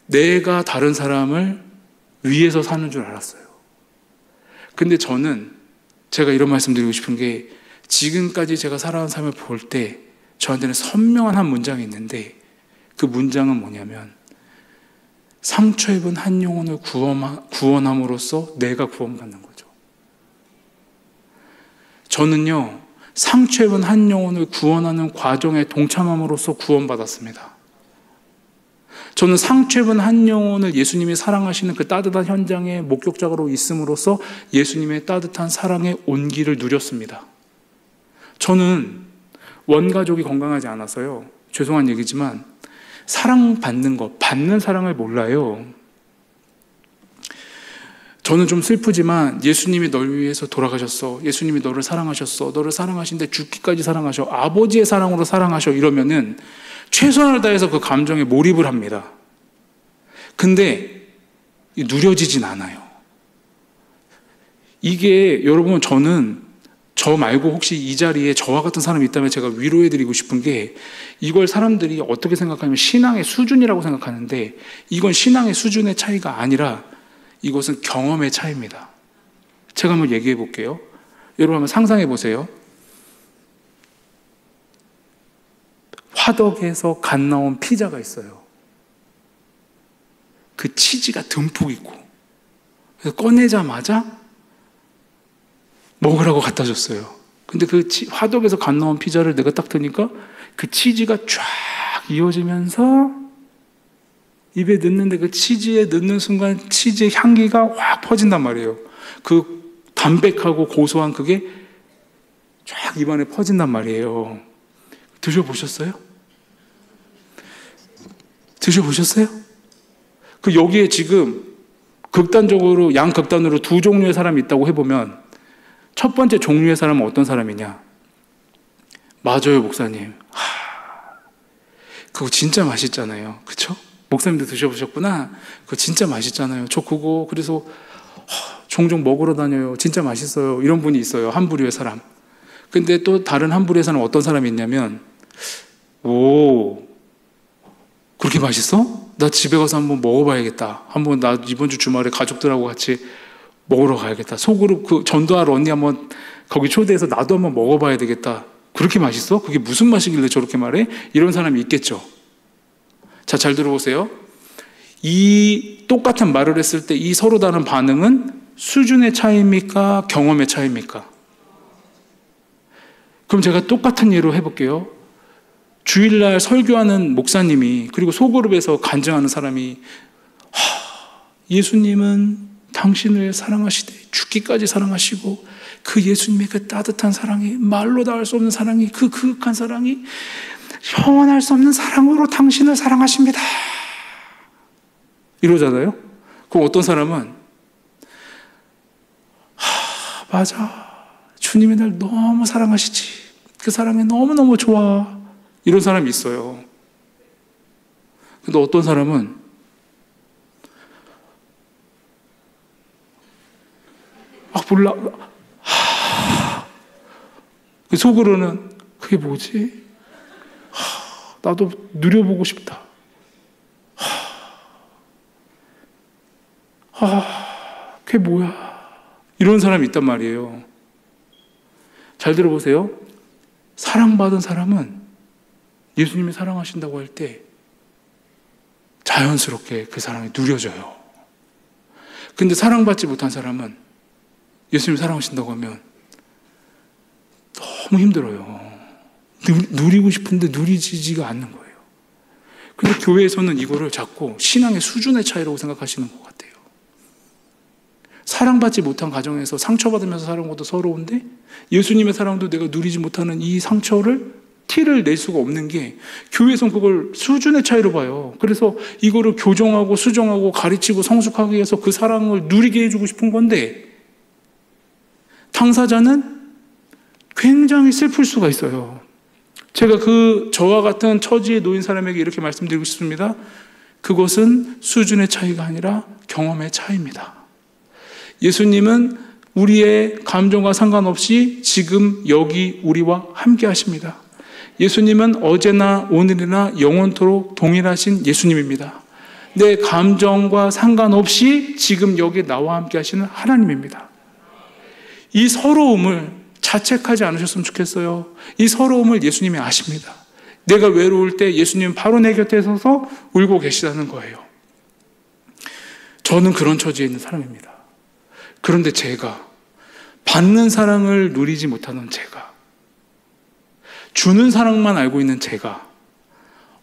내가 다른 사람을 위해서 사는 줄 알았어요. 근데 저는 제가 이런 말씀 드리고 싶은 게 지금까지 제가 살아온 삶을 볼 때 저한테는 선명한 한 문장이 있는데 그 문장은 뭐냐면 상처 입은 한 영혼을 구원함으로써 내가 구원받는 거죠. 저는요, 상처 입은 한 영혼을 구원하는 과정에 동참함으로써 구원받았습니다. 저는 상처 입은 한 영혼을 예수님이 사랑하시는 그 따뜻한 현장에 목격자로 있음으로써 예수님의 따뜻한 사랑의 온기를 누렸습니다. 저는 원가족이 건강하지 않아서요, 죄송한 얘기지만 사랑받는 것, 받는 사랑을 몰라요. 저는 좀 슬프지만 예수님이 널 위해서 돌아가셨어. 예수님이 너를 사랑하셨어. 너를 사랑하신데 죽기까지 사랑하셔. 아버지의 사랑으로 사랑하셔. 이러면은 최선을 다해서 그 감정에 몰입을 합니다. 근데 누려지진 않아요. 이게 여러분, 저는 저 말고 혹시 이 자리에 저와 같은 사람이 있다면 제가 위로해드리고 싶은 게, 이걸 사람들이 어떻게 생각하냐면 신앙의 수준이라고 생각하는데 이건 신앙의 수준의 차이가 아니라 이것은 경험의 차이입니다. 제가 한번 얘기해 볼게요. 여러분 한번 상상해 보세요. 화덕에서 갓 나온 피자가 있어요. 그 치즈가 듬뿍 있고, 그래서 꺼내자마자 먹으라고 갖다 줬어요. 근데 그 화덕에서 갓 나온 피자를 내가 딱 드니까 그 치즈가 쫙 이어지면서 입에 넣는데 그 치즈에 넣는 순간 치즈의 향기가 확 퍼진단 말이에요. 그 담백하고 고소한 그게 쫙 입안에 퍼진단 말이에요. 드셔보셨어요? 드셔보셨어요? 그 여기에 지금 극단적으로 양극단으로 두 종류의 사람이 있다고 해보면 첫 번째 종류의 사람은 어떤 사람이냐? 맞아요, 목사님. 그거 진짜 맛있잖아요. 그쵸? 목사님도 드셔보셨구나. 그거 진짜 맛있잖아요. 저 그거 그래서 종종 먹으러 다녀요. 진짜 맛있어요. 이런 분이 있어요. 한 부류의 사람. 근데 또 다른 한 부류의 사람은 어떤 사람이 있냐면, 그렇게 맛있어? 나 집에 가서 한번 먹어봐야겠다. 한번 나 이번 주 주말에 가족들하고 같이 먹으러 가야겠다. 속으로 그 전도할 언니 한번 거기 초대해서 나도 한번 먹어봐야 되겠다. 그렇게 맛있어? 그게 무슨 맛이길래 저렇게 말해? 이런 사람이 있겠죠. 자, 잘 들어보세요. 이 똑같은 말을 했을 때 이 서로 다른 반응은 수준의 차이입니까? 경험의 차이입니까? 그럼 제가 똑같은 예로 해볼게요. 주일날 설교하는 목사님이, 그리고 소그룹에서 간증하는 사람이, 예수님은 당신을 사랑하시되 죽기까지 사랑하시고 그 예수님의 그 따뜻한 사랑이, 말로 다 할 수 없는 사랑이, 그 그윽한 사랑이 형언할 수 없는 사랑으로 당신을 사랑하십니다. 이러잖아요. 그럼 어떤 사람은 맞아, 주님이 날 너무 사랑하시지, 그 사랑이 너무너무 좋아, 이런 사람이 있어요. 근데 어떤 사람은 몰라. 속으로는 그게 뭐지? 나도 누려보고 싶다. 그게 뭐야? 이런 사람이 있단 말이에요. 잘 들어보세요. 사랑받은 사람은 예수님이 사랑하신다고 할 때 자연스럽게 그 사랑이 누려져요. 근데 사랑받지 못한 사람은 예수님이 사랑하신다고 하면 너무 힘들어요. 누리고 싶은데 누리지가 않는 거예요. 그런데 교회에서는 이거를 자꾸 신앙의 수준의 차이라고 생각하시는 것 같아요. 사랑받지 못한 가정에서 상처받으면서 사는 것도 서러운데 예수님의 사랑도 내가 누리지 못하는 이 상처를 티를 낼 수가 없는 게 교회에서는 그걸 수준의 차이로 봐요. 그래서 이거를 교정하고 수정하고 가르치고 성숙하게 해서 그 사랑을 누리게 해주고 싶은 건데 당사자는 굉장히 슬플 수가 있어요. 제가 저와 같은 처지에 놓인 사람에게 이렇게 말씀드리고 싶습니다. 그것은 수준의 차이가 아니라 경험의 차이입니다. 예수님은 우리의 감정과 상관없이 지금 여기 우리와 함께 하십니다. 예수님은 어제나 오늘이나 영원토록 동일하신 예수님입니다. 내 감정과 상관없이 지금 여기 나와 함께 하시는 하나님입니다. 이 서러움을 자책하지 않으셨으면 좋겠어요. 이 서러움을 예수님이 아십니다. 내가 외로울 때 예수님은 바로 내 곁에 서서 울고 계시다는 거예요. 저는 그런 처지에 있는 사람입니다. 그런데 제가 받는 사랑을 누리지 못하는 제가, 주는 사랑만 알고 있는 제가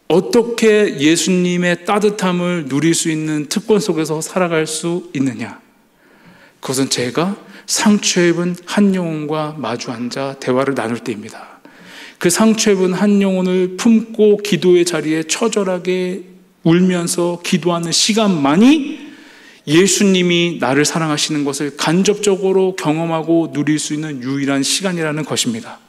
어떻게 예수님의 따뜻함을 누릴 수 있는 특권 속에서 살아갈 수 있느냐? 그것은 제가 상처 입은 한 영혼과 마주 앉아 대화를 나눌 때입니다. 그 상처 입은 한 영혼을 품고 기도의 자리에 처절하게 울면서 기도하는 시간만이 예수님이 나를 사랑하시는 것을 간접적으로 경험하고 누릴 수 있는 유일한 시간이라는 것입니다.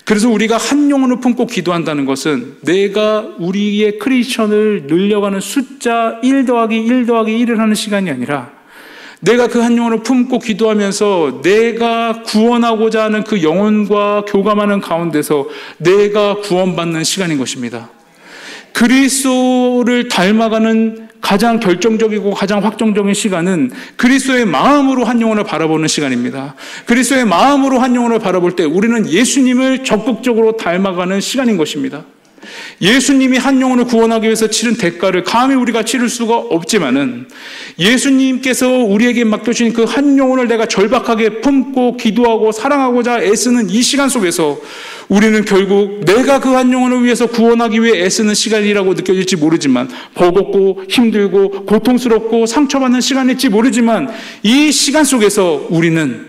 그래서 우리가 한 영혼을 품고 기도한다는 것은 내가 우리의 크리스천을 늘려가는 숫자 1 더하기 1 더하기 1을 하는 시간이 아니라 내가 그 한 영혼을 품고 기도하면서 내가 구원하고자 하는 그 영혼과 교감하는 가운데서 내가 구원받는 시간인 것입니다. 그리스도를 닮아가는 가장 결정적이고 가장 확정적인 시간은 그리스도의 마음으로 한 영혼을 바라보는 시간입니다. 그리스도의 마음으로 한 영혼을 바라볼 때 우리는 예수님을 적극적으로 닮아가는 시간인 것입니다. 예수님이 한 영혼을 구원하기 위해서 치른 대가를 감히 우리가 치를 수가 없지만은 예수님께서 우리에게 맡겨주신 그 한 영혼을 내가 절박하게 품고 기도하고 사랑하고자 애쓰는 이 시간 속에서 우리는 결국 내가 그 한 영혼을 위해서 구원하기 위해 애쓰는 시간이라고 느껴질지 모르지만 버겁고 힘들고 고통스럽고 상처받는 시간일지 모르지만 이 시간 속에서 우리는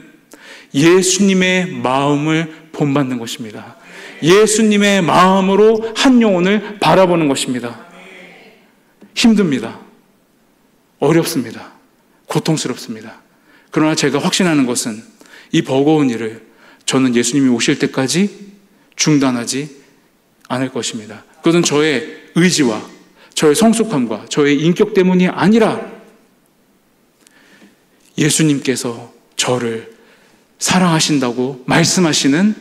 예수님의 마음을 본받는 것입니다. 예수님의 마음으로 한 영혼을 바라보는 것입니다. 힘듭니다. 어렵습니다. 고통스럽습니다. 그러나 제가 확신하는 것은 이 버거운 일을 저는 예수님이 오실 때까지 중단하지 않을 것입니다. 그것은 저의 의지와 저의 성숙함과 저의 인격 때문이 아니라 예수님께서 저를 사랑하신다고 말씀하시는,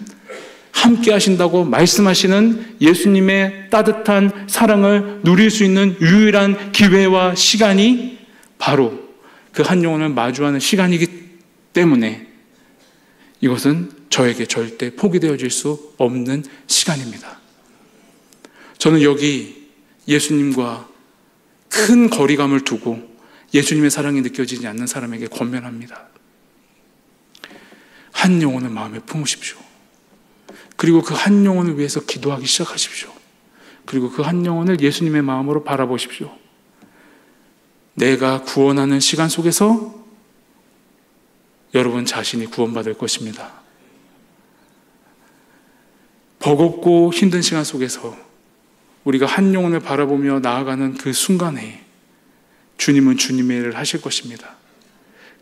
함께 하신다고 말씀하시는 예수님의 따뜻한 사랑을 누릴 수 있는 유일한 기회와 시간이 바로 그 한 영혼을 마주하는 시간이기 때문에 이것은 저에게 절대 포기되어질 수 없는 시간입니다. 저는 여기 예수님과 큰 거리감을 두고 예수님의 사랑이 느껴지지 않는 사람에게 권면합니다. 한 영혼을 마음에 품으십시오. 그리고 그 한 영혼을 위해서 기도하기 시작하십시오. 그리고 그 한 영혼을 예수님의 마음으로 바라보십시오. 내가 구원하는 시간 속에서 여러분 자신이 구원받을 것입니다. 버겁고 힘든 시간 속에서 우리가 한 영혼을 바라보며 나아가는 그 순간에 주님은 주님의 일을 하실 것입니다.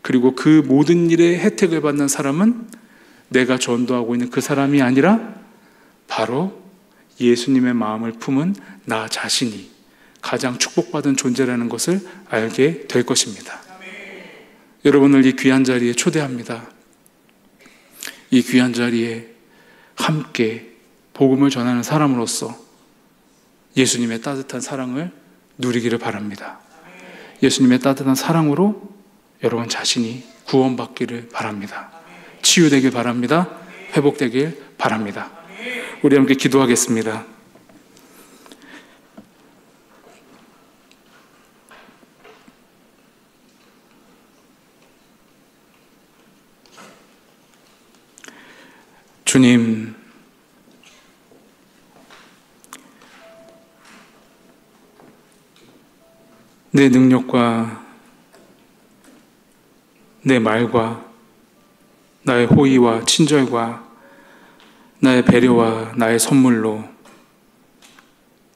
그리고 그 모든 일의 혜택을 받는 사람은 내가 전도하고 있는 그 사람이 아니라 바로 예수님의 마음을 품은 나 자신이 가장 축복받은 존재라는 것을 알게 될 것입니다. 여러분을 이 귀한 자리에 초대합니다. 이 귀한 자리에 함께 복음을 전하는 사람으로서 예수님의 따뜻한 사랑을 누리기를 바랍니다. 예수님의 따뜻한 사랑으로 여러분 자신이 구원받기를 바랍니다. 치유되길 바랍니다. 회복되길 바랍니다. 우리 함께 기도하겠습니다. 주님, 내 능력과 내 말과 나의 호의와 친절과 나의 배려와 나의 선물로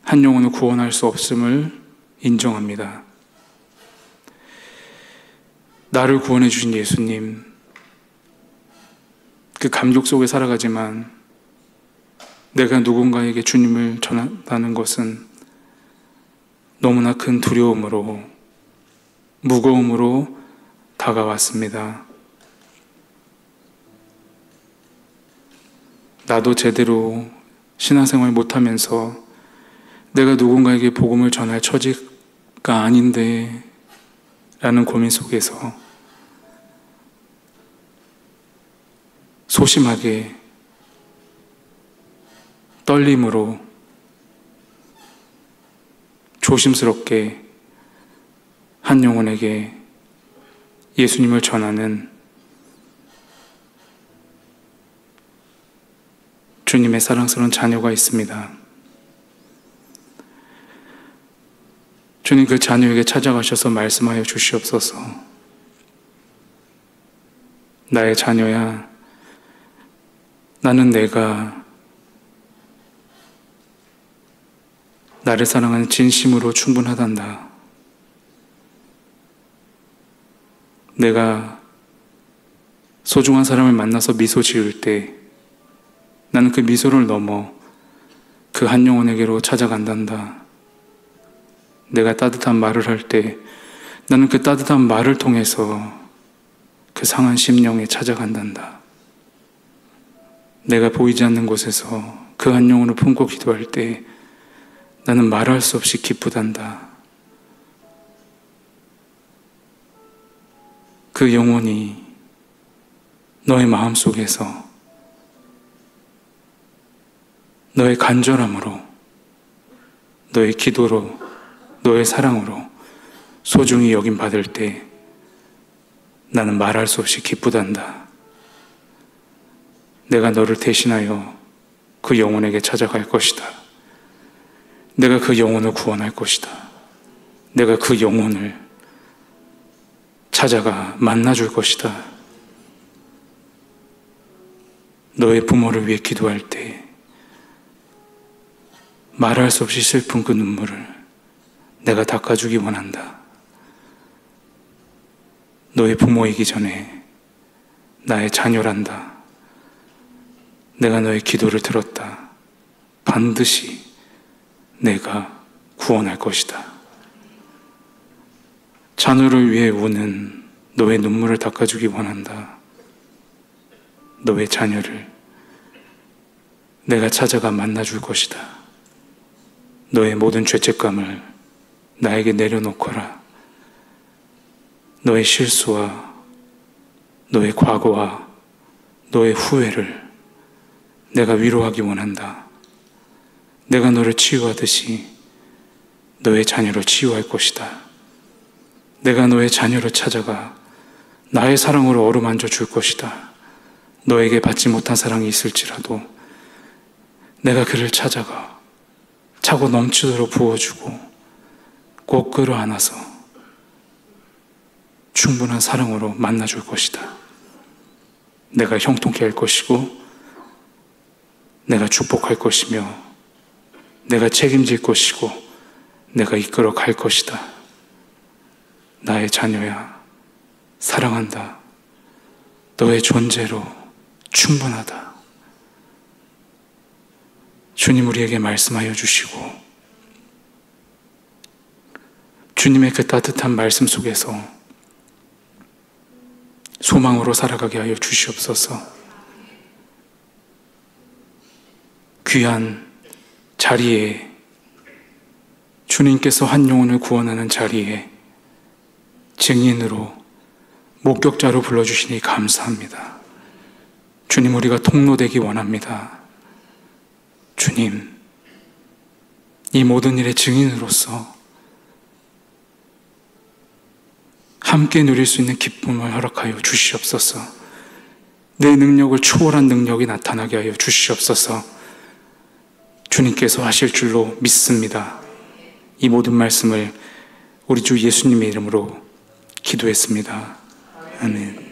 한 영혼을 구원할 수 없음을 인정합니다. 나를 구원해 주신 예수님, 그 감격 속에 살아가지만 내가 누군가에게 주님을 전한다는 것은 너무나 큰 두려움으로, 무거움으로 다가왔습니다. 나도 제대로 신앙생활 못하면서 내가 누군가에게 복음을 전할 처지가 아닌데 라는 고민 속에서 소심하게 떨림으로 조심스럽게 한 영혼에게 예수님을 전하는 주님의 사랑스러운 자녀가 있습니다. 주님, 그 자녀에게 찾아가셔서 말씀하여 주시옵소서. 나의 자녀야, 나는 내가 나를 사랑하는 진심으로 충분하단다. 내가 소중한 사람을 만나서 미소 지을 때 나는 그 미소를 넘어 그 한 영혼에게로 찾아간단다. 내가 따뜻한 말을 할 때 나는 그 따뜻한 말을 통해서 그 상한 심령에 찾아간단다. 내가 보이지 않는 곳에서 그 한 영혼을 품고 기도할 때 나는 말할 수 없이 기쁘단다. 그 영혼이 너의 마음속에서 너의 간절함으로, 너의 기도로, 너의 사랑으로 소중히 여김받을 때 나는 말할 수 없이 기쁘단다. 내가 너를 대신하여 그 영혼에게 찾아갈 것이다. 내가 그 영혼을 구원할 것이다. 내가 그 영혼을 찾아가 만나줄 것이다. 너의 부모를 위해 기도할 때 말할 수 없이 슬픈 그 눈물을 내가 닦아주기 원한다. 너의 부모이기 전에 나의 자녀란다. 내가 너의 기도를 들었다. 반드시 내가 구원할 것이다. 자녀를 위해 우는 너의 눈물을 닦아주기 원한다. 너의 자녀를 내가 찾아가 만나줄 것이다. 너의 모든 죄책감을 나에게 내려놓거라. 너의 실수와 너의 과거와 너의 후회를 내가 위로하기 원한다. 내가 너를 치유하듯이 너의 자녀를 치유할 것이다. 내가 너의 자녀를 찾아가 나의 사랑으로 어루만져 줄 것이다. 너에게 받지 못한 사랑이 있을지라도 내가 그를 찾아가 차고 넘치도록 부어주고 꼭 끌어안아서 충분한 사랑으로 만나줄 것이다. 내가 형통케 할 것이고 내가 축복할 것이며 내가 책임질 것이고 내가 이끌어 갈 것이다. 나의 자녀야, 사랑한다. 너의 존재로 충분하다. 주님 우리에게 말씀하여 주시고 주님의 그 따뜻한 말씀 속에서 소망으로 살아가게 하여 주시옵소서. 귀한 자리에, 주님께서 한 영혼을 구원하는 자리에 증인으로, 목격자로 불러주시니 감사합니다. 주님, 우리가 통로되기 원합니다. 주님, 이 모든 일의 증인으로서 함께 누릴 수 있는 기쁨을 허락하여 주시옵소서. 내 능력을 초월한 능력이 나타나게 하여 주시옵소서. 주님께서 하실 줄로 믿습니다. 이 모든 말씀을 우리 주 예수님의 이름으로 기도했습니다. 아멘.